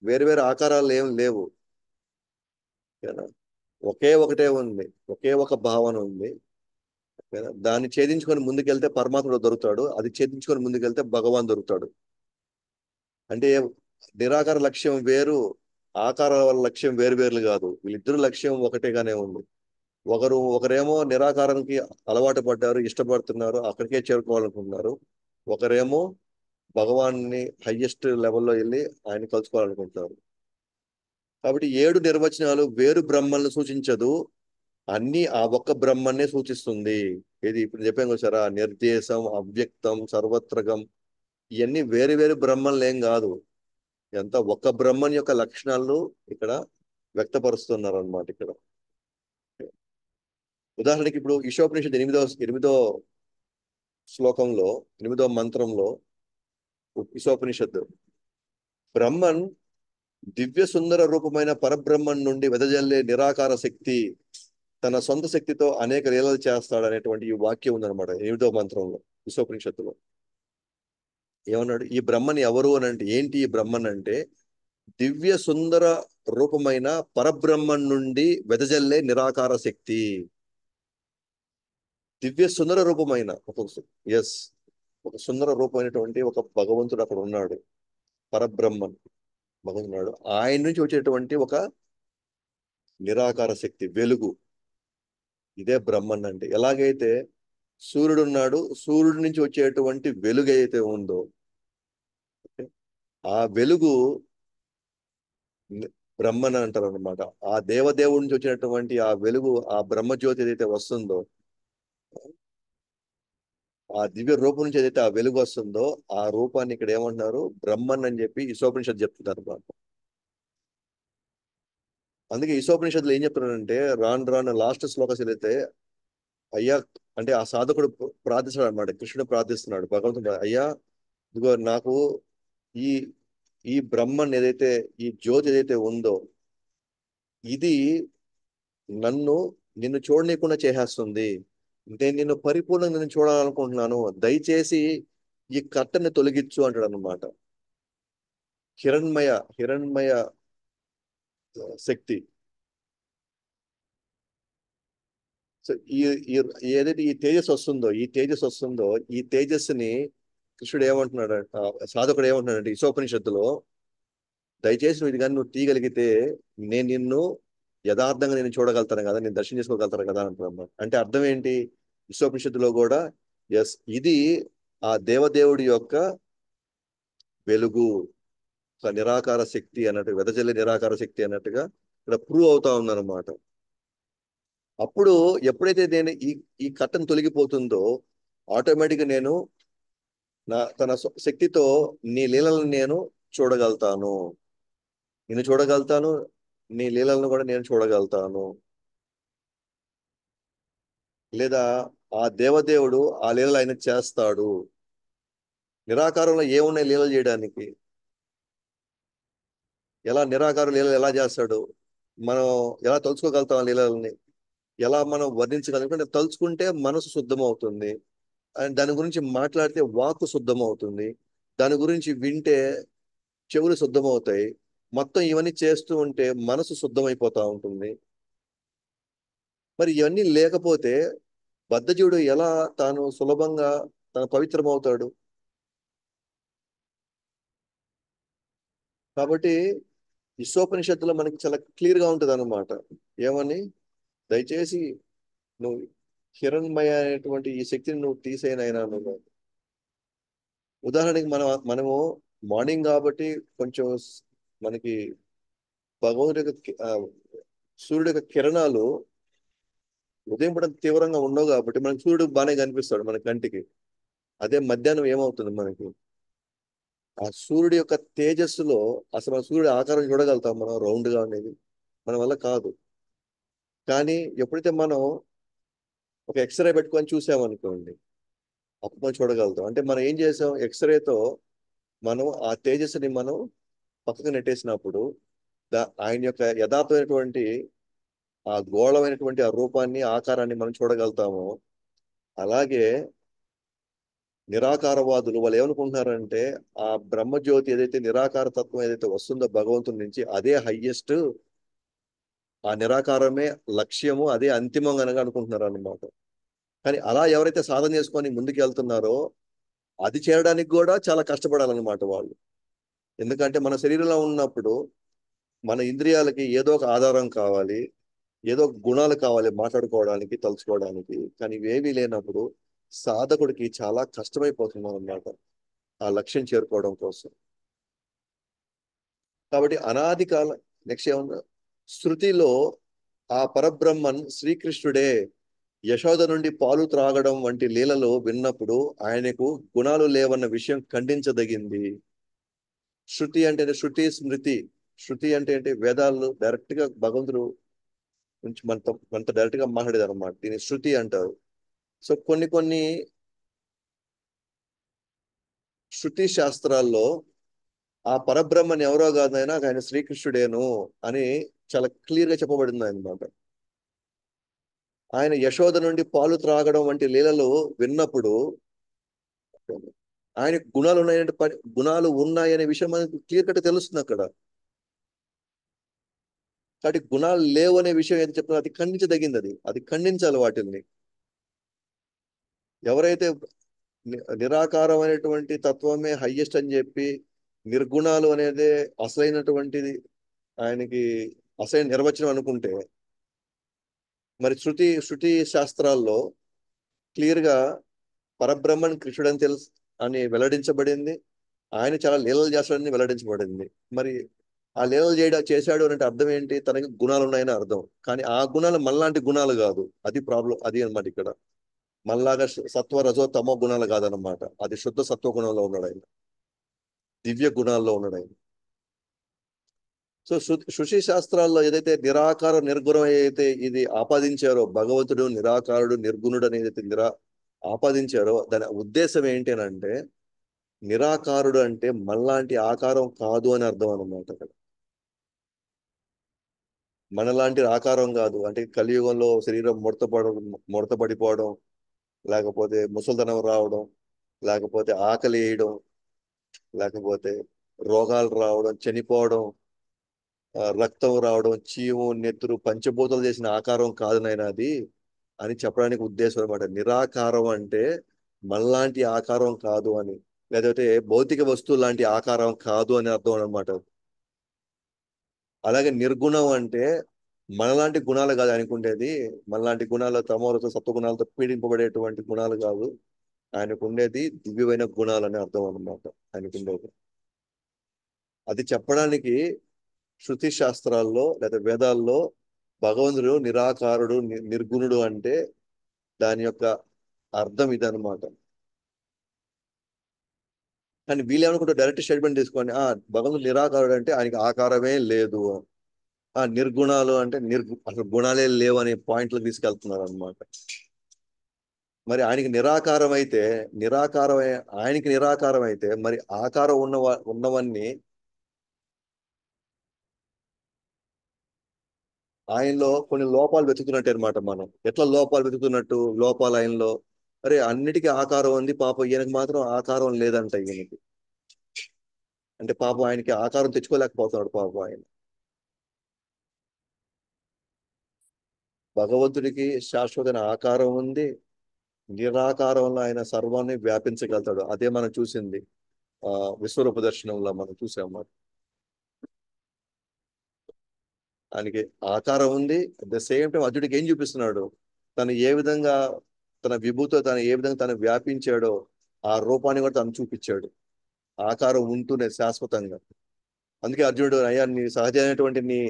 వేరు ఆకారాలు ఏం లేవు కదా. ఒకటే ఉంది, ఒకే ఒక భావన ఉంది కదా. దాన్ని ఛేదించుకొని ముందుకెళ్తే పరమాత్ముడు దొరుకుతాడు, అది ఛేదించుకొని ముందుకెళ్తే భగవాన్ దొరుకుతాడు. అంటే నిరాకార లక్ష్యం వేరు, ఆకార లక్ష్యం వేరు వేరులు కాదు. వీళ్ళిద్దరు లక్ష్యం ఒకటేగానే ఉంది. ఒకరేమో నిరాకారానికి అలవాటు పడ్డారు, ఇష్టపడుతున్నారు, అక్కడికే చేరుకోవాలనుకుంటున్నారు. ఒకరేమో భగవాన్ని హయ్యెస్ట్ లెవెల్లో వెళ్ళి ఆయన కలుసుకోవాలనుకుంటున్నారు. కాబట్టి 7 నిర్వచనాలు వేరు బ్రహ్మలను సూచించదు, అన్ని ఆ ఒక్క బ్రహ్మన్నే సూచిస్తుంది. ఇది ఇప్పుడు చెప్పాను చూసారా, నిర్దేశం, అవ్యక్తం, సర్వత్రకం, ఇవన్నీ వేరు వేరు బ్రహ్మలు ఏం కాదు. ఎంత ఒక్క బ్రహ్మన్ యొక్క లక్షణాలను ఇక్కడ వ్యక్తపరుస్తున్నారు అన్నమాట ఇక్కడ. ఉదాహరణకి ఇప్పుడు ఈశోపనిషత్ ఎనిమిదో శ్లోకంలో, 8వ మంత్రంలో ఈశోపనిషత్తు, బ్రహ్మన్ దివ్య సుందర రూపమైన పరబ్రహ్మన్ నుండి వెదజల్లే నిరాకార శక్తి తన సొంత శక్తితో అనేక లీలలు చేస్తాడు అనేటువంటి ఈ వాక్యం ఉందన్నమాట 8వ మంత్రంలో ఈశోపనిషత్తులో. ఏమన్నాడు, ఈ బ్రహ్మని ఎవరు అని అంటే, ఏంటి ఈ బ్రహ్మన్ అంటే దివ్య సుందర రూపమైన పరబ్రహ్మం నుండి వెదజల్లే నిరాకార శక్తి. దివ్య సుందర రూపమైన ఎస్, ఒక సుందర రూపమైనటువంటి ఒక భగవంతుడు అక్కడ ఉన్నాడు, పరబ్రహ్మన్ భగవంతుడు. ఆయన నుంచి వచ్చేటువంటి ఒక నిరాకార శక్తి, వెలుగు, ఇదే బ్రహ్మన్ అంటే. ఎలాగైతే సూర్యుడు ఉన్నాడు, సూర్యుడి నుంచి వచ్చేటువంటి వెలుగు అయితే ఉందో, ఆ వెలుగు బ్రహ్మన్ అంటారు అనమాట. ఆ దేవదేవుడి నుంచి వచ్చినటువంటి ఆ వెలుగు, ఆ బ్రహ్మజ్యోతి ఏదైతే వస్తుందో, ఆ దివ్య రూపం నుంచి ఏదైతే ఆ వెలుగు వస్తుందో, ఆ రూపాన్ని ఇక్కడ ఏమంటున్నారు, బ్రహ్మన్ అని చెప్పి ఈశోపనిషత్తు చెప్తున్నారు అనమాట. అందుకే ఈశోపనిషత్తులు ఏం చెప్తున్నారంటే, రాను లాస్ట్ శ్లోకాలు ఏదైతే, అయ్యా అంటే ఆ సాధకుడు ప్రార్థిస్తాడు అనమాట, కృష్ణుడు ప్రార్థిస్తున్నాడు భగవంతుడు, అయ్యా ఇదిగో నాకు ఈ ఈ బ్రహ్మన్ ఏదైతే, ఈ జ్యోతి ఏదైతే ఉందో, ఇది నన్ను నిన్ను చూడనీయకుండా చేసేస్తుంది. నేను నిన్ను పరిపూర్ణంగా నేను చూడాలనుకుంటున్నాను, దయచేసి ఈ కట్టని తొలగించు అంటాడు అనమాట. హిరణ్మయ శక్తి. సో ఈ ఏదైతే ఈ తేజస్ వస్తుందో ఈ తేజస్సుని కృష్ణుడు ఏమంటున్నాడు, సాధకుడు ఏమంటున్నాడంటే ఈశోపనిషత్తులో, దయచేసి నువ్వు ఇది కానీ నువ్వు తీయగలిగితే నేను నిన్ను యథార్థంగా నేను చూడగలుగుతాను కదా, నేను దర్శనం చేసుకోగలుగుతాను కదా అంటున్నాను. అంటే అర్థం ఏంటి, ఈశోపనిషత్తులో కూడా ఎస్, ఇది ఆ దేవదేవుడి యొక్క వెలుగు, ఒక నిరాకార శక్తి అన్నట్టు, వెదజల్లి నిరాకార శక్తి అన్నట్టుగా ఇక్కడ ప్రూవ్ అవుతా ఉందన్నమాట. అప్పుడు ఎప్పుడైతే నేను ఈ కట్టను తొలగిపోతుందో, ఆటోమేటిక్గా నేను తన శక్తితో నీ లీలను నేను చూడగలుగుతాను, నిన్ను చూడగలుగుతాను, నీ లీలలను కూడా నేను చూడగలుగుతాను. లేదా ఆ దేవదేవుడు ఆ లీలలు ఆయన చేస్తాడు. నిరాకారంలో ఏమున్నాయి లీలలు చేయడానికి? ఎలా నిరాకారం లీలలు ఎలా చేస్తాడు? మనం ఎలా తలుచుకోగలుగుతాం ఆ లీలల్ని? ఎలా మనం వర్ణించగలం? ఎందుకంటే తలుచుకుంటే మనసు శుద్ధం అవుతుంది. అండ్ దాని గురించి మాట్లాడితే వాక్కు శుద్ధం అవుతుంది. దాని గురించి వింటే చెవులు శుద్ధమవుతాయి. మొత్తం ఇవన్నీ చేస్తూ ఉంటే మనసు శుద్ధమైపోతా ఉంటుంది. మరి ఇవన్నీ లేకపోతే బద్ధజీవుడు ఎలా తాను సులభంగా తన పవిత్రమవుతాడు? కాబట్టి విశ్వోపనిషత్తులో మనకి చాలా క్లియర్ గా ఉంటది అనమాట. ఏమని? దయచేసి నువ్వు హిరణ్మయ అనేటువంటి ఈ శక్తిని నువ్వు తీసేనైనా నువ్వు. ఉదాహరణకి మనము మార్నింగ్ కాబట్టి కొంచెం మనకి భగవంతుడి యొక్క సూర్యుడి యొక్క కిరణాలు ఉదయం పూట తీవ్రంగా ఉండవు కాబట్టి మనకి సూర్యుడు బాగానే కనిపిస్తాడు మన కంటికి. అదే మధ్యాహ్నం ఏమవుతుంది మనకి? ఆ సూర్యుడి యొక్క తేజస్సులో అసలు మన సూర్యుడి ఆకారం చూడగలుగుతాం మనం రౌండ్ గా అనేది? మన వల్ల కాదు. కానీ ఎప్పుడైతే మనం ఒక ఎక్స్రే పెట్టుకొని చూసామనుకోండి, అప్పుడు మనం చూడగలుగుతాం. అంటే మనం ఏం చేసాం? ఎక్స్రేతో మనం ఆ తేజస్సుని మనం పక్కకు నెట్టేసినప్పుడు ఆయన యొక్క యథార్థమైనటువంటి ఆ గోళమైనటువంటి ఆ రూపాన్ని ఆకారాన్ని మనం చూడగలుగుతాము. అలాగే నిరాకారవాదులు వాళ్ళు ఏమనుకుంటున్నారంటే ఆ బ్రహ్మజ్యోతి ఏదైతే నిరాకార తత్వం ఏదైతే వస్తుందో భగవంతుడి నుంచి అదే హయ్యెస్ట్, ఆ నిరాకారమే లక్ష్యము, అదే అంతిమం కనుక అనుకుంటున్నారు అన్నమాట. కానీ అలా ఎవరైతే సాధన చేసుకొని ముందుకు వెళ్తున్నారో అది చేరడానికి కూడా చాలా కష్టపడాలన్నమాట వాళ్ళు. ఎందుకంటే మన శరీరంలో ఉన్నప్పుడు మన ఇంద్రియాలకి ఏదో ఒక ఆధారం కావాలి, ఏదో ఒక గుణాలు కావాలి మాట్లాడుకోవడానికి, తలుచుకోవడానికి. కానీ ఇవేవీ లేనప్పుడు సాధకుడికి చాలా కష్టమైపోతుంది అన్నమాట ఆ లక్ష్యం చేరుకోవడం కోసం. కాబట్టి అనాది కాల నెక్స్ట్ ఏమన్నా శృతిలో ఆ పరబ్రహ్మన్ శ్రీకృష్ణుడే యశోద నుండి పాలు త్రాగడం వంటి లీలలో విన్నప్పుడు ఆయనకు గుణాలు లేవన్న విషయం ఖండించదగింది. శృతి అంటే శృతి స్మృతి. శృతి అంటే ఏంటి? వేదాలు డైరెక్ట్ గా భగవంతుడు నుంచి మనతో డైరెక్ట్ గా మాట్లాడేది అనమాట. దీన్ని శృతి అంటారు. సో కొన్ని కొన్ని శృతి శాస్త్రాల్లో ఆ పరబ్రహ్మని ఎవరో కాదైనా ఆయన శ్రీకృష్ణుడేను అని చాలా క్లియర్ గా చెప్పబడింది అనమాట. ఆయన యశోద నుండి పాలు త్రాగడం వంటి లీలలు విన్నప్పుడు ఆయన గుణాలు ఉన్నాయంటే గుణాలు ఉన్నాయనే విషయం మనకు క్లియర్ కట్ తెలుస్తుంది అక్కడ. కాబట్టి గుణాలు లేవు అనే విషయం ఏది చెప్తున్నా అది ఖండించదగింది. అది ఖండించాలి వాటిల్ని. ఎవరైతే నిరాకారమైనటువంటి తత్వమే హయ్యెస్ట్ అని చెప్పి నిర్గుణాలు అనేదే అసలైనటువంటిది, ఆయనకి అసలైన నిర్వచనం అనుకుంటే, మరి శృతి శాస్త్రాల్లో క్లియర్ గా పరబ్రహ్మన్ కృష్ణుడు అని తెలుసు అని వెల్లడించబడింది. ఆయన చాలా లీలలు చేస్తాడని వెల్లడించబడింది. మరి ఆ లీలలు చేశాడు అంటే అర్థం ఏంటి? తనకి గుణాలు ఉన్నాయని అర్థం. కానీ ఆ గుణాలు మనలాంటి గుణాలు కాదు. అది ప్రాబ్లం. అది అన్నమాట ఇక్కడ. మనలాగా సత్వ రజో తమో గుణాలు కాదనమాట. అది శుద్ధ సత్వ గుణంలో ఉన్నాడు ఆయన. దివ్య గుణాల్లో ఉన్నాడు ఆయన. సో శృతి శాస్త్రాల్లో ఏదైతే నిరాకార నిర్గుణం ఏదైతే ఇది ఆపాదించారో, భగవంతుడు నిరాకారుడు నిర్గుణుడు అనేది ఏదైతే ఆపాదించారో దాని ఉద్దేశం ఏంటి అని అంటే, నిరాకారుడు అంటే మనలాంటి ఆకారం కాదు అని అర్థం అనమాట అక్కడ. మనలాంటి ఆకారం కాదు అంటే కలియుగంలో శరీరం ముడతపడిపోవడం, లేకపోతే ముసల్తనం రావడం, లేకపోతే ఆకలి వేయడం, లేకపోతే రోగాలు రావడం, చనిపోవడం, రక్తం రావడం, చీము నెత్తురు పంచభూతాలు చేసిన ఆకారం కాదు నాయన అది అని చెప్పడానికి ఉద్దేశం అనమాట. నిరాకారం అంటే మనలాంటి ఆకారం కాదు అని, లేకపోతే భౌతిక వస్తువు లాంటి ఆకారం కాదు అని అర్థం అనమాట. అలాగే నిర్గుణం అంటే మనలాంటి గుణాలు కాదు అనుకుండేది. మనలాంటి గుణాలు తమోరస సత్వగుణాలతో పీడింపబడేటువంటి గుణాలు కాదు. ఆయనకు ఉండేది దివ్యమైన గుణాలు అని అర్థం అనమాట ఆయనకు ఉండేది. అది చెప్పడానికి శృతి శాస్త్రాల్లో లేదా వేదాల్లో భగవంతుడు నిరాకారుడు నిర్గుణుడు అంటే దాని యొక్క అర్థం ఇదనమాట. కానీ వీళ్ళు ఏమనుకుంటారు, డైరెక్ట్ స్టేట్మెంట్ తీసుకోండి, భగవంతుడు నిరాకారుడు అంటే ఆయనకి ఆకారమే లేదు, నిర్గుణాలు అంటే అసలు గుణాలే లేవు అనే పాయింట్లకు తీసుకెళ్తున్నారు అనమాట. మరి ఆయనకి నిరాకారం అయితే, నిరాకారమే ఆయనకి నిరాకారం అయితే మరి ఆకారం ఉన్నవన్నీ ఆయనలో కొన్ని లోపాలు వెతుకుతున్నట్టు అనమాట. మనం ఎట్లా లోపాలు వెతుకుతున్నట్టు, లోపాలు ఆయనలో, అరే అన్నిటికీ ఆకారం ఉంది, పాపం ఈయనకి మాత్రం ఆకారం లేదంట ఈయనకి. అంటే పాపం ఆయనకి ఆకారం తెచ్చుకోలేకపోతున్నాడు పాపం ఆయన. భగవంతుడికి శాశ్వతమైన ఆకారం ఉంది, నిరాకారంలో ఆయన సర్వాన్ని వ్యాపించగలుగుతాడు. అదే మనం చూసింది ఆ విశ్వరూప దర్శనంలో మనం చూసాము. ఆయనకి ఆకారం ఉంది, అట్ ద సేమ్ టైం అర్జుడికి ఏం చూపిస్తున్నాడు, తను ఏ విధంగా తన విభూతో తను ఏ విధంగా తను వ్యాపించాడో ఆ రూపాన్ని కూడా తను చూపించాడు, ఆకారం ఉంటూనే శాశ్వతంగా. అందుకే అర్జునుడు, అయ్యా నీ సహజమైనటువంటి నీ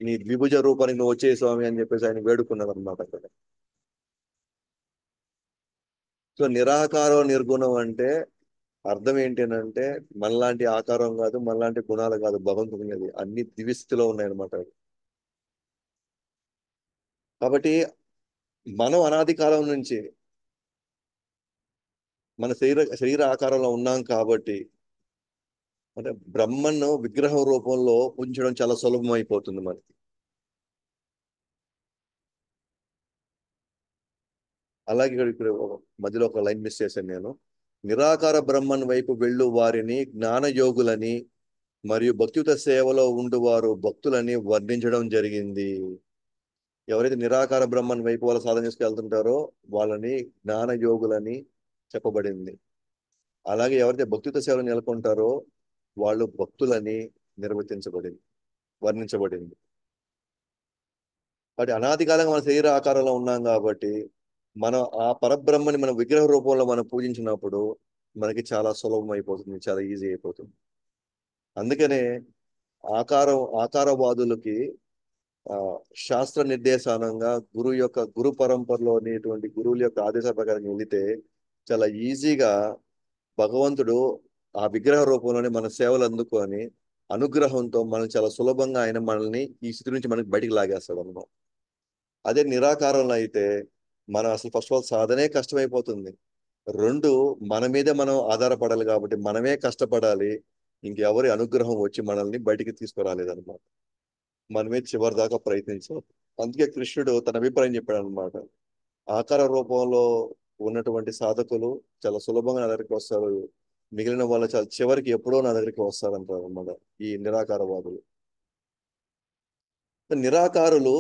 నీ ద్విభుజ రూపానికి నువ్వు వచ్చే స్వామి అని చెప్పేసి ఆయన వేడుకున్నాడు అనమాట అక్కడ. సో నిరాకారం నిర్గుణం అంటే అర్థం ఏంటి అని అంటే, మనలాంటి ఆకారం కాదు, మనలాంటి గుణాలు కాదు భగవంతుడి ఉన్నది, అన్ని దివ్యస్థితిలో ఉన్నాయన్నమాట. కాబట్టి మనం అనాది కాలం నుంచి మన శరీర ఆకారంలో ఉన్నాం కాబట్టి, అంటే బ్రహ్మను విగ్రహం రూపంలో ఉంచడం చాలా సులభం అయిపోతుంది మనకి. అలాగే ఇక్కడ మధ్యలో ఒక లైన్ మిస్ చేశాను నేను. నిరాకార బ్రహ్మన్ వైపు వెళ్ళు వారిని జ్ఞానయోగులని మరియు భక్తియుత సేవలో ఉండువారు భక్తులని వర్ణించడం జరిగింది. ఎవరైతే నిరాకార బ్రహ్మన్ వైపు వాళ్ళు సాధన చేసుకెళ్తుంటారో వాళ్ళని జ్ఞానయోగులని చెప్పబడింది. అలాగే ఎవరైతే భక్తియుత సేవలు నెలకొంటారో వాళ్ళు భక్తులని నిర్వచించబడింది, వర్ణించబడింది. కాబట్టి అనాది కాలంగా మన శరీర ఆకారంలో ఉన్నాం కాబట్టి మనం ఆ పరబ్రహ్మని మన విగ్రహ రూపంలో మనం పూజించినప్పుడు మనకి చాలా సులభం అయిపోతుంది, చాలా ఈజీ అయిపోతుంది. అందుకనే ఆకారవాదులకి ఆ శాస్త్ర నిర్దేశానంగా గురు పరంపరలో అనేటువంటి గురువుల యొక్క ఆదేశాల ప్రకారం వెళితే చాలా ఈజీగా భగవంతుడు ఆ విగ్రహ రూపంలోనే మన సేవలు అందుకొని అనుగ్రహంతో మనం చాలా సులభంగా ఆయన మనల్ని ఈ స్థితి నుంచి మనకి బయటికి లాగేస్తాడు అన్నమాట. అదే నిరాకారంలో అయితే మనం అసలు ఫస్ట్ ఆఫ్ ఆల్ సాధనే కష్టమైపోతుంది. రెండు, మన మీదే మనం ఆధారపడాలి కాబట్టి మనమే కష్టపడాలి, ఇంకెవరి అనుగ్రహం వచ్చి మనల్ని బయటికి తీసుకురాలేదన్నమాట. మనమే చివరి దాకా ప్రయత్నించాలి. అందుకే కృష్ణుడు తన అభిప్రాయం చెప్పాడు అనమాట. ఆకార రూపంలో ఉన్నటువంటి సాధకులు చాలా సులభంగా నా దగ్గరికి వస్తారు, మిగిలిన వాళ్ళు చాలా చివరికి ఎప్పుడో నా దగ్గరికి వస్తారంటారు అన్నమాట ఈ నిరాకారవాదులు. నిరాకారులు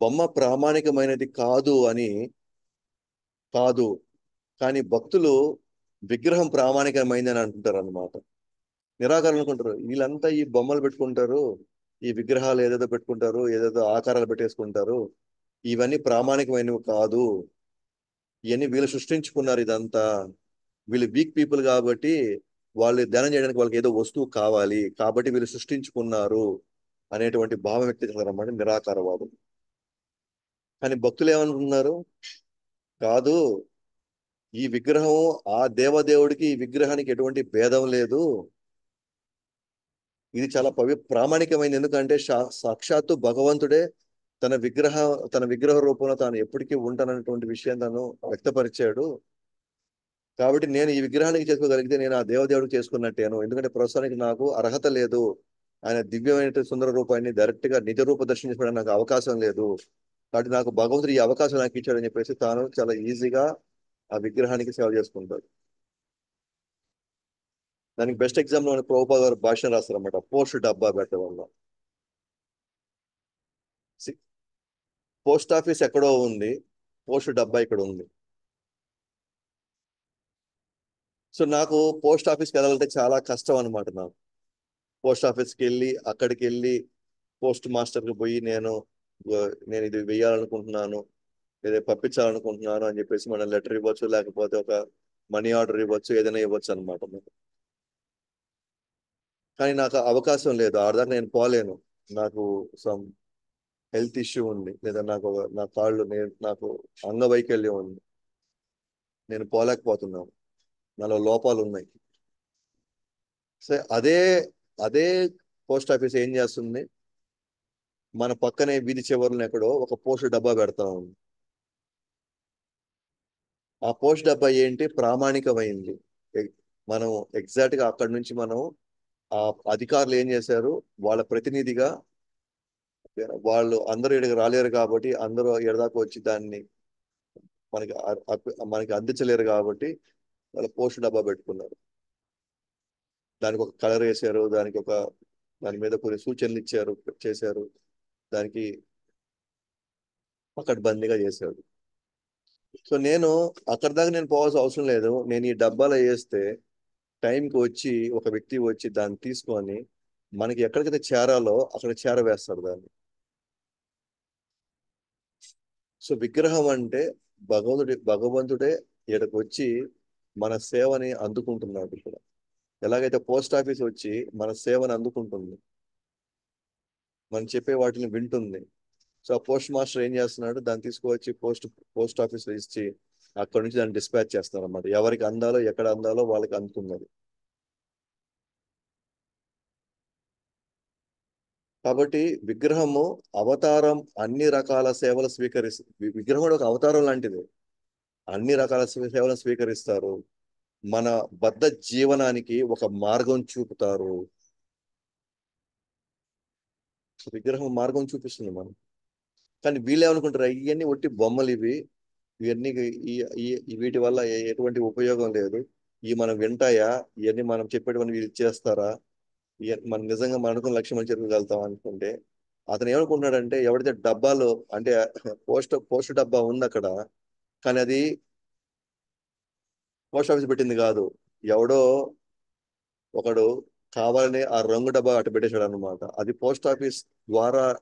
బొమ్మ ప్రామాణికమైనది కాదు అని కాదు, కానీ భక్తులు విగ్రహం ప్రామాణికమైంది అని అంటుంటారు అనమాట. నిరాకారులు అనుకుంటారు వీళ్ళంతా ఈ బొమ్మలు పెట్టుకుంటారు, ఈ విగ్రహాలు ఏదేదో పెట్టుకుంటారు, ఏదేదో ఆకారాలు పెట్టేసుకుంటారు, ఇవన్నీ ప్రామాణికమైనవి కాదు, ఇవన్నీ వీళ్ళు సృష్టించుకున్నారు ఇదంతా, వీళ్ళు వీక్ పీపుల్ కాబట్టి వాళ్ళు ధ్యానం చేయడానికి వాళ్ళకి ఏదో వస్తువు కావాలి కాబట్టి వీళ్ళు సృష్టించుకున్నారు అనేటువంటి భావం వ్యక్తి చేస్తారన్నమాట నిరాకారవాదం. కానీ భక్తులు ఏమనుకున్నారు, కాదు, ఈ విగ్రహం ఆ దేవదేవుడికి ఈ విగ్రహానికి ఎటువంటి భేదం లేదు, ఇది చాలా ప్రామాణికమైనది, ఎందుకంటే సాక్షాత్తు భగవంతుడే తన విగ్రహ తన విగ్రహ రూపంలో తాను ఎప్పటికీ ఉంటానన్నటువంటి విషయం తను వ్యక్తపరిచాడు. కాబట్టి నేను ఈ విగ్రహానికి చేసుకోగలిగితే నేను ఆ దేవదేవుడికి చేసుకున్నట్టేను, ఎందుకంటే ప్రస్తుతానికి నాకు అర్హత లేదు, ఆయన దివ్యమైన సుందర రూపాన్ని డైరెక్ట్ గా నిజ రూప దర్శనం చేసుకోవడానికి నాకు అవకాశం లేదు, కాబట్టి నాకు భగవంతుడు ఈ అవకాశం నాకు ఇచ్చాడని చెప్పేసి తాను చాలా ఈజీగా ఆ విగ్రహానికి సేవ చేసుకుంటాడు. దానికి బెస్ట్ ఎగ్జాంపుల్ ప్రభుపాద గారు భాషణ రాస్తారన్నమాట, పోస్ట్ డబ్బా పెట్టడం వల్ల. పోస్ట్ ఆఫీస్ ఎక్కడో ఉంది, పోస్ట్ డబ్బా ఇక్కడ ఉంది. సో నాకు పోస్ట్ ఆఫీస్కి వెళ్ళాలంటే చాలా కష్టం అనమాట. నాకు పోస్ట్ ఆఫీస్కి వెళ్ళి అక్కడికి వెళ్ళి పోస్ట్ మాస్టర్కి పోయి నేను ఇది వెయ్యాలనుకుంటున్నాను, లేదా పంపించాలనుకుంటున్నాను అని చెప్పేసి మనం లెటర్ ఇవ్వచ్చు, లేకపోతే ఒక మనీ ఆర్డర్ ఇవ్వచ్చు, ఏదైనా ఇవ్వచ్చు అనమాట. కానీ నాకు ఆ అవకాశం లేదు, ఆడదాకా నేను పోలేను, నాకు సమ్ హెల్త్ ఇష్యూ ఉంది, లేదా నా కాళ్ళు నాకు అంగవైకల్యం ఉంది, నేను పోలేకపోతున్నాను, నాలో లోపాలు ఉన్నాయి. సో అదే పోస్ట్ ఆఫీస్ ఏం చేస్తుంది, మన పక్కనే వీధి చివరన ఎక్కడో ఒక పోస్ట్ డబ్బా పెడతా ఉంది. ఆ పోస్ట్ డబ్బా ఏంటి, ప్రామాణికమైంది. ఎ- మనం ఎగ్జాక్ట్ గా అక్కడి నుంచి మనం ఆ అధికారులు ఏం చేశారు, వాళ్ళ ప్రతినిధిగా, వాళ్ళు అందరూ ఇక్కడికి రాలేరు కాబట్టి అందరూ ఎడదాకా వచ్చి దాన్ని మనకి అందించలేరు కాబట్టి వాళ్ళ పోస్ట్ డబ్బా పెట్టుకున్నారు. దానికి ఒక కలర్ వేశారు, దాని మీద కొన్ని సూచనలు ఇచ్చారు, చేశారు, దానికి పకడ్బందీగా చేశాడు. సో నేను అక్కడి దాకా నేను పోవాల్సిన అవసరం లేదు. నేను ఈ డబ్బాలో వేస్తే టైంకి వచ్చి ఒక వ్యక్తి వచ్చి దాన్ని తీసుకొని మనకి ఎక్కడికైతే చేరాలో అక్కడ చేరవేస్తాడు దాన్ని. సో విగ్రహం అంటే భగవంతుడే ఇక్కడికి వచ్చి మన సేవని అందుకుంటున్నాడు ఇక్కడ. ఎలాగైతే పోస్ట్ ఆఫీస్ వచ్చి మన సేవని అందుకుంటుంది, మనం చెప్పే వాటిని వింటుంది. సో ఆ పోస్ట్ మాస్టర్ ఏం చేస్తున్నాడు, దాన్ని తీసుకువచ్చి పోస్ట్ ఆఫీస్ లో ఇచ్చి అక్కడ నుంచి దాన్ని డిస్పాచ్ చేస్తారు అన్నమాట. ఎవరికి అందాలో ఎక్కడ అందాలో వాళ్ళకి అందుతున్నది. కాబట్టి విగ్రహము అవతారం అన్ని రకాల సేవలు విగ్రహం కూడా ఒక అవతారం లాంటిది. అన్ని రకాల సేవలను స్వీకరిస్తారు. మన బద్ధ జీవనానికి ఒక మార్గం చూపుతారు. సో విగ్రహం మార్గం చూపిస్తుంది మనం. కానీ వీళ్ళు ఏమనుకుంటారు, ఇవన్నీ ఒట్టి బొమ్మలు ఇవి, ఇవన్నీ వీటి వల్ల ఎటువంటి ఉపయోగం లేదు, ఇవి మనం వింటాయా, ఇవన్నీ మనం చెప్పేటువంటి వీళ్ళు చేస్తారా, మనం నిజంగా మన అనుకున్న లక్ష్యం మనం చేరుకోగలుగుతాం అనుకుంటే, అతను ఏమనుకుంటున్నాడంటే ఎవరైతే డబ్బాలో అంటే పోస్ట్ డబ్బా ఉంది అక్కడ, కానీ అది పోస్ట్ ఆఫీస్ పెట్టింది కాదు, ఎవడో ఒకడు కావాలని ఆ రంగు డబ్బా అటు పెట్టేశాడు అనమాట. అది పోస్ట్ ఆఫీస్ ద్వారా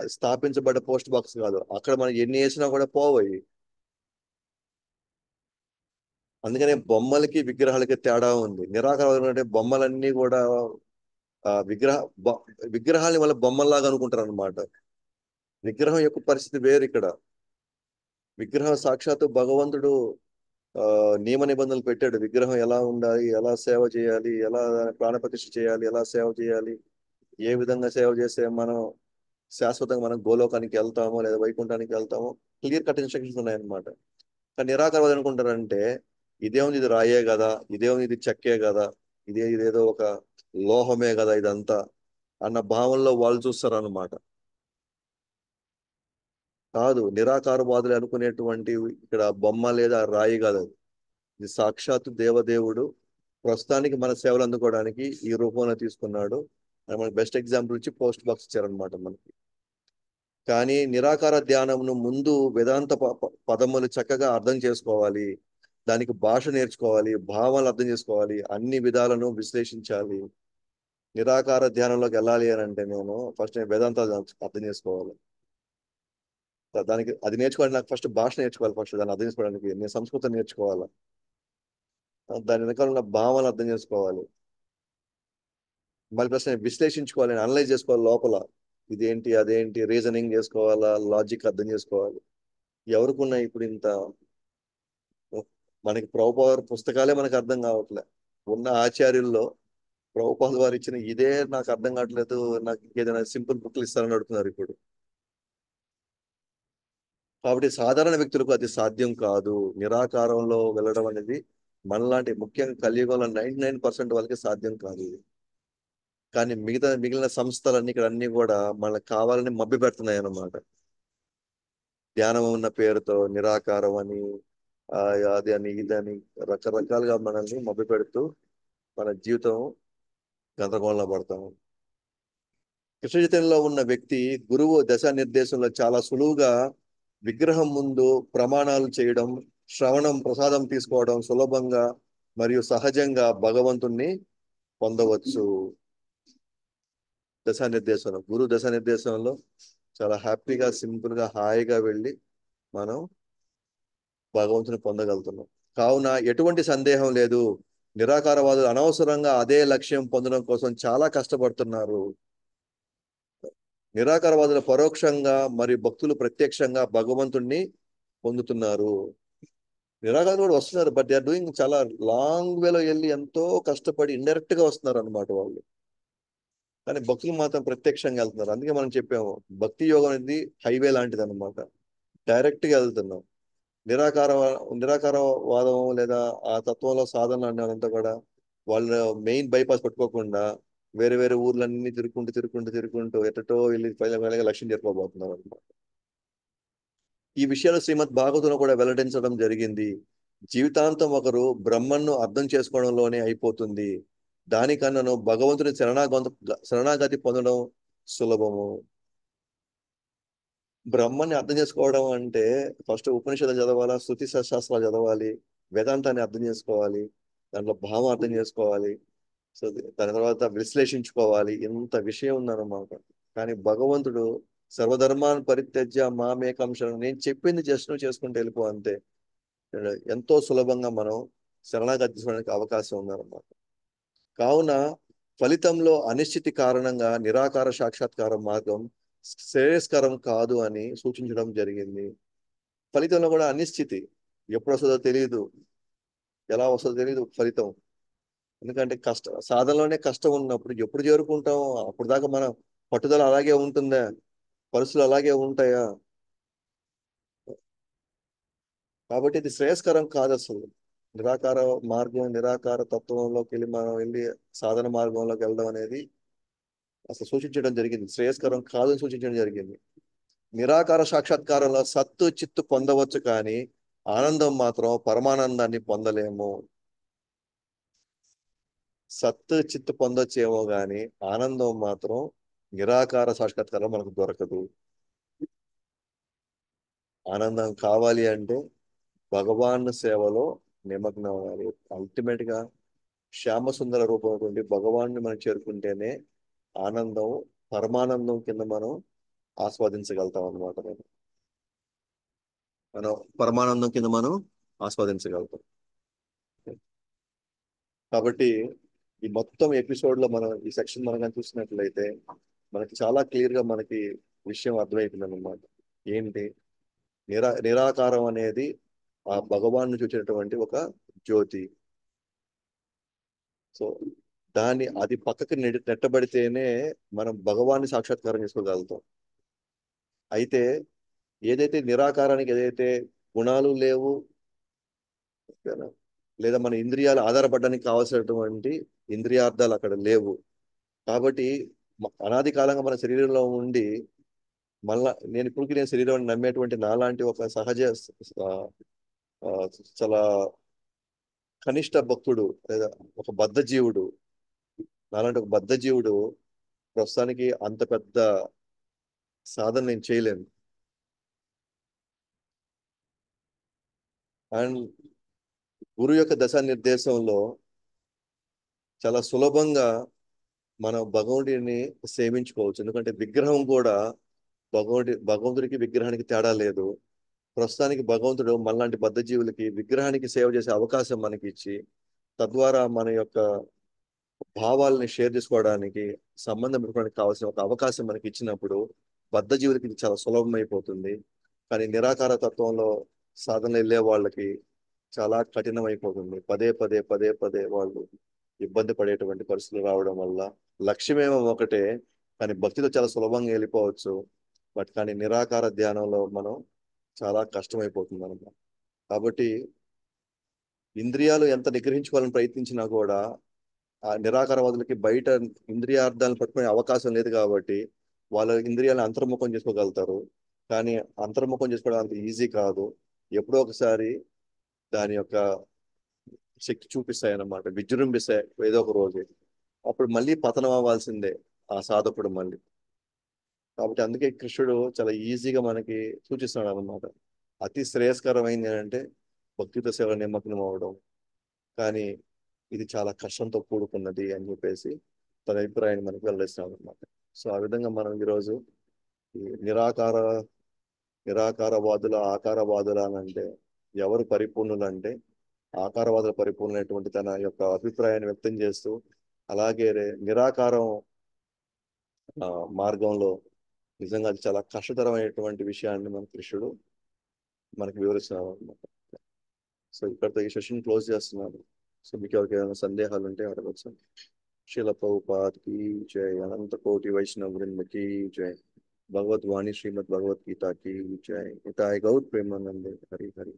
స్థాపించబడ్డ పోస్ట్ బాక్స్ కాదు, అక్కడ మనం ఎన్ని వేసినా కూడా పోవయి. అందుకనే బొమ్మలకి విగ్రహాలకి తేడా ఉంది. నిరాకారం అంటే బొమ్మలన్నీ కూడా ఆ విగ్రహ బొ- విగ్రహాలని వాళ్ళ బొమ్మల్లాగా అనుకుంటారు అనమాట. విగ్రహం యొక్క పరిస్థితి వేరు ఇక్కడ. విగ్రహం సాక్షాత్తు భగవంతుడు ఆ నియమ నిబంధనలు పెట్టాడు. విగ్రహం ఎలా ఉండాలి, ఎలా సేవ చేయాలి, ఎలా ప్రాణప్రతిష్ఠ చేయాలి, ఎలా సేవ చేయాలి, ఏ విధంగా సేవ చేస్తే మనం శాశ్వతంగా మనం గోలోకానికి వెళ్తామో లేదా వైకుంఠానికి వెళ్తామో క్లియర్ కట్ ఇన్స్ట్రక్షన్స్ ఉన్నాయన్నమాట. కానీ నిరాకారవాది అనుకుంటారంటే ఇదేముంది, ఇది రాయే కదా, ఇదేముంది, ఇది చెక్కే కదా, ఇదేదో ఒక లోహమే కదా ఇదంతా అన్న భావంలో వాళ్ళు చూస్తారు అన్నమాట. కాదు, నిరాకారవాదులు అనుకునేటువంటి ఇక్కడ బొమ్మ లేదా రాయి కాదు అది. ఇది సాక్షాత్తు దేవదేవుడు ప్రస్తుతానికి మన సేవలు అందుకోవడానికి ఈ రూపంలో తీసుకున్నాడు. అని మనకి బెస్ట్ ఎగ్జాంపుల్ ఇచ్చి పోస్ట్ బాక్స్ ఇచ్చారనమాట మనకి. కానీ నిరాకార ధ్యానంను ముందు వేదాంత పదములు చక్కగా అర్థం చేసుకోవాలి, దానికి భాష నేర్చుకోవాలి, భావాలు అర్థం చేసుకోవాలి, అన్ని విధాలను విశ్లేషించాలి. నిరాకార ధ్యానంలోకి వెళ్ళాలి అని అంటే నేను ఫస్ట్ నేను వేదాంతాలు అర్థం చేసుకోవాలి. దానికి అది నేర్చుకోవాలి, నాకు ఫస్ట్ భాష నేర్చుకోవాలి, ఫస్ట్ దాన్ని అర్థం చేసుకోవడానికి నేను సంస్కృతం నేర్చుకోవాలి, దాని వెనకాల ఉన్న భావాలు అర్థం చేసుకోవాలి, మళ్ళీ ప్రశ్న విశ్లేషించుకోవాలి, అనలైజ్ చేసుకోవాలి లోపల, ఇదేంటి అదేంటి రీజనింగ్ చేసుకోవాలా, లాజిక్ అర్థం చేసుకోవాలి. ఎవరికున్నాయి ఇప్పుడు ఇంత, మనకి ప్రభుపాద పుస్తకాలే మనకు అర్థం కావట్లే. ఉన్న ఆచార్యుల్లో ప్రభుపాద వారు ఇచ్చిన ఇదే నాకు అర్థం కావట్లేదు, నాకు ఏదైనా సింపుల్ బుక్లు ఇస్తారని అడుగుతున్నారు ఇప్పుడు. కాబట్టి సాధారణ వ్యక్తులకు అది సాధ్యం కాదు. నిరాకారంలో వెళ్ళడం అనేది మనలాంటి ముఖ్యంగా కలియుగంలో 99% వాళ్ళకి సాధ్యం కాదు ఇది. కానీ మిగిలిన సంస్థలన్నీ ఇక్కడ అన్ని కూడా మనకు కావాలని మభ్య పెడుతున్నాయి అన్నమాట. ధ్యానం ఉన్న పేరుతో నిరాకారం అని, ఆ, అది అని ఇదని రకరకాలుగా మనల్ని మభ్య పెడుతూ మన జీవితం గందరగోళంలో పడతాము. కృష్ణ చైతన్యంలో ఉన్న వ్యక్తి గురువు దశానిర్దేశంలో చాలా సులువుగా విగ్రహం ముందు ప్రమాణాలు చేయడం, శ్రవణం, ప్రసాదం తీసుకోవడం సులభంగా మరియు సహజంగా భగవంతుణ్ణి పొందవచ్చు. దశానిర్దేశంలో గురు దశానిర్దేశంలో చాలా హ్యాపీగా సింపుల్ గా హాయిగా వెళ్ళి మనం భగవంతుని పొందగలుగుతున్నాం. కావున ఎటువంటి సందేహం లేదు, నిరాకారవాదులు అనవసరంగా అదే లక్ష్యం పొందడం కోసం చాలా కష్టపడుతున్నారు. నిరాకారవాదులు పరోక్షంగా మరియు భక్తులు ప్రత్యక్షంగా భగవంతుణ్ణి పొందుతున్నారు. నిరాకారం కూడా వస్తున్నారు, బట్ దే ఆర్ డూయింగ్ చాలా లాంగ్ వేలో వెళ్ళి ఎంతో కష్టపడి ఇండైరెక్ట్ గా వస్తున్నారు అనమాట వాళ్ళు. కానీ భక్తులు మాత్రం ప్రత్యక్షంగా వెళ్తున్నారు. అందుకే మనం చెప్పాము, భక్తి యోగం అనేది హైవే లాంటిది అనమాట. డైరెక్ట్ గా వెళ్తున్నాం. నిరాకార నిరాకారవాదం లేదా ఆ తత్వంలో సాధన అనేదంతా కూడా వాళ్ళు మెయిన్ బైపాస్ పెట్టుకోకుండా వేరే వేరే ఊర్లన్నీ తిరుక్కుంటూ ఎటటో వెళ్ళి ఫైనల్గా లక్ష్యం చేరుకోబోతున్నారు అనమాట. ఈ విషయాలు శ్రీమద్ భాగవతంలో కూడా వెల్లడించడం జరిగింది. జీవితాంతం ఒకరు బ్రహ్మను అర్థం చేసుకోవడంలోనే అయిపోతుంది. దానికన్నాను భగవంతుని శరణాగతి పొందడం సులభము. బ్రహ్మాన్ని అర్థం చేసుకోవడం అంటే ఫస్ట్ ఉపనిషత్తులు చదవాలా, శృతి శాస్త్రాలు చదవాలి, వేదాంతాన్ని అర్థం చేసుకోవాలి, దాంట్లో భావం అర్థం చేసుకోవాలి. సో దాని తర్వాత విశ్లేషించుకోవాలి. ఇంత విషయం ఉందన్నమాట. కానీ భగవంతుడు సర్వధర్మాన్ని పరిత్యజ్య మామేకం శరణం, నేను చెప్పింది జస్ట్ నువ్వు చేసుకుంటూ వెళ్ళిపో అంతే. ఎంతో సులభంగా మనం శరణాగతి తీసుకోవడానికి అవకాశం ఉందన్నమాట. కావున ఫలితంలో అనిశ్చితి కారణంగా నిరాకార సాక్షాత్కార మార్గం శ్రేయస్కరం కాదు అని సూచించడం జరిగింది. ఫలితంలో కూడా అనిశ్చితి, ఎప్పుడు వస్తుందో తెలియదు, ఎలా వస్తుందో తెలియదు ఫలితం. ఎందుకంటే సాధనలోనే కష్టం ఉన్నప్పుడు ఎప్పుడు చేరుకుంటాం? అప్పుడు దాకా మన పట్టుదల అలాగే ఉంటుందా? పరిస్థితులు అలాగే ఉంటాయా? కాబట్టి ఇది శ్రేయస్కరం కాదు అసలు. నిరాకార మార్గం, నిరాకార తత్వంలోకి వెళ్ళి మనం వెళ్ళి సాధన మార్గంలోకి వెళ్ళడం అనేది అసలు సూచించడం జరిగింది, శ్రేయస్కరం కాదని సూచించడం జరిగింది. నిరాకార సాక్షాత్కారంలో సత్తు చిత్తు పొందవచ్చు, కానీ ఆనందం మాత్రం పరమానందాన్ని పొందలేము. సత్తు చిత్తు పొందొచ్చేమో గాని ఆనందం మాత్రం నిరాకార సాక్షాత్కారం మనకు దొరకదు. ఆనందం కావాలి అంటే భగవాన్ సేవలో నిమగ్నం అవ్వాలి. అల్టిమేట్ గా శ్యామ సుందర రూపంలో భగవాన్ని మనం చేరుకుంటేనే ఆనందం, పరమానందం కింద మనం ఆస్వాదించగలుగుతాం అనమాట. మనం పరమానందం కింద మనం ఆస్వాదించగలుగుతాం. కాబట్టి ఈ మొత్తం ఎపిసోడ్ లో మనం ఈ సెక్షన్ మనం కానీ చూసినట్లయితే మనకి చాలా క్లియర్ గా మనకి విషయం అర్థమైపోయింది అనమాట. ఏంటి? నిరాకారం అనేది ఆ భగవాన్ని చూసినటువంటి ఒక జ్యోతి. సో దాన్ని అది పక్కకి నెట్టబడితేనే మనం భగవాన్ని సాక్షాత్కారం చేసుకోగలుగుతాం. అయితే ఏదైతే నిరాకారానికి ఏదైతే గుణాలు లేవు, ఓకేనా? లేదా మన ఇంద్రియాలు ఆధారపడడానికి కావాల్సినటువంటి ఇంద్రియార్థాలు అక్కడ లేవు. కాబట్టి అనాది కాలంగా మన శరీరంలో ఉండి మళ్ళా నేను శరీరం నమ్మేటువంటి నాలాంటి ఒక సహజ ఆ, ఆ, చాలా కనిష్ట భక్తుడు లేదా ఒక బద్ధ జీవుడు, నాలాంటి ఒక బద్ధ జీవుడు ప్రస్తుతానికి అంత పెద్ద సాధన నేను చేయలేను. అండ్ గురు యొక్క దశా నిర్దేశంలో చాలా సులభంగా మనం భగవంతుడిని సేవించుకోవచ్చు. ఎందుకంటే విగ్రహం కూడా భగవంతుడికి విగ్రహానికి తేడా లేదు. ప్రస్తుతానికి భగవంతుడు మనలాంటి బద్ధ జీవులకి విగ్రహానికి సేవ చేసే అవకాశం మనకి ఇచ్చి, తద్వారా మన యొక్క భావాలని షేర్ చేసుకోవడానికి, సంబంధం పెట్టుకోవడానికి కావాల్సిన ఒక అవకాశం మనకి ఇచ్చినప్పుడు బద్ధ జీవులకి ఇది చాలా సులభం అయిపోతుంది. కానీ నిరాకార తత్వంలో సాధన వెళ్ళే వాళ్ళకి చాలా కఠినం అయిపోతుంది. పదే పదే వాళ్ళు ఇబ్బంది పడేటువంటి పరిస్థితులు రావడం వల్ల లక్ష్యమేమో ఒకటే, కానీ భక్తితో చాలా సులభంగా వెళ్ళిపోవచ్చు. బట్ కానీ నిరాకార ధ్యానంలో మనం చాలా కష్టమైపోతుంది అనమాట. కాబట్టి ఇంద్రియాలు ఎంత నిగ్రహించుకోవాలని ప్రయత్నించినా కూడా ఆ నిరాకారవాదులకి బయట ఇంద్రియార్థాలను పట్టుకునే అవకాశం లేదు. కాబట్టి వాళ్ళ ఇంద్రియాలను అంతర్ముఖం చేసుకోగలుగుతారు. కానీ అంతర్ముఖం చేసుకోవడం అంత ఈజీ కాదు. ఎప్పుడో ఒకసారి దాని యొక్క శక్తి చూపిస్తాయి అన్నమాట, విజృంభిస్తాయి ఏదో ఒక రోజు. అప్పుడు మళ్ళీ పతనం అవ్వాల్సిందే ఆ సాధకుడు మళ్ళీ. కాబట్టి అందుకే కృష్ణుడు చాలా ఈజీగా మనకి సూచిస్తున్నాడు అనమాట. అతి శ్రేయస్కరమైంది అంటే భక్తితో సేవ నిమగ్నం అవడం. కానీ ఇది చాలా కష్టంతో కూడుకున్నది అని చెప్పేసి తన అభిప్రాయాన్ని మనకు వెల్లడిస్తున్నాడు అనమాట. సో ఆ విధంగా మనం ఈరోజు ఈ నిరాకారవాదుల ఆకారవాదుల అని అంటే ఎవరు పరిపూర్ణులు అంటే ఆకారవాదుల పరిపూర్ణమైనటువంటి తన యొక్క అభిప్రాయాన్ని వ్యక్తం చేస్తూ, అలాగే నిరాకారం ఆ, మార్గంలో నిజంగా అది చాలా కష్టతరమైనటువంటి విషయాన్ని మన కృష్ణుడు మనకి వివరిస్తున్నాడు అనమాట. సో ఇక్కడతో ఈ సెషన్ క్లోజ్ చేస్తున్నాను. సో మీకు ఎవరికి ఏమైనా సందేహాలు ఉంటే అడగచ్చు. శిల ప్రభుపాద్ की जय, अनंत कोटि वैष्णव वृंद की जय, भगवत वाणी श्रीमद् भगवत गीता की जय, निताय गौर प्रेमानंद, हरि हरि।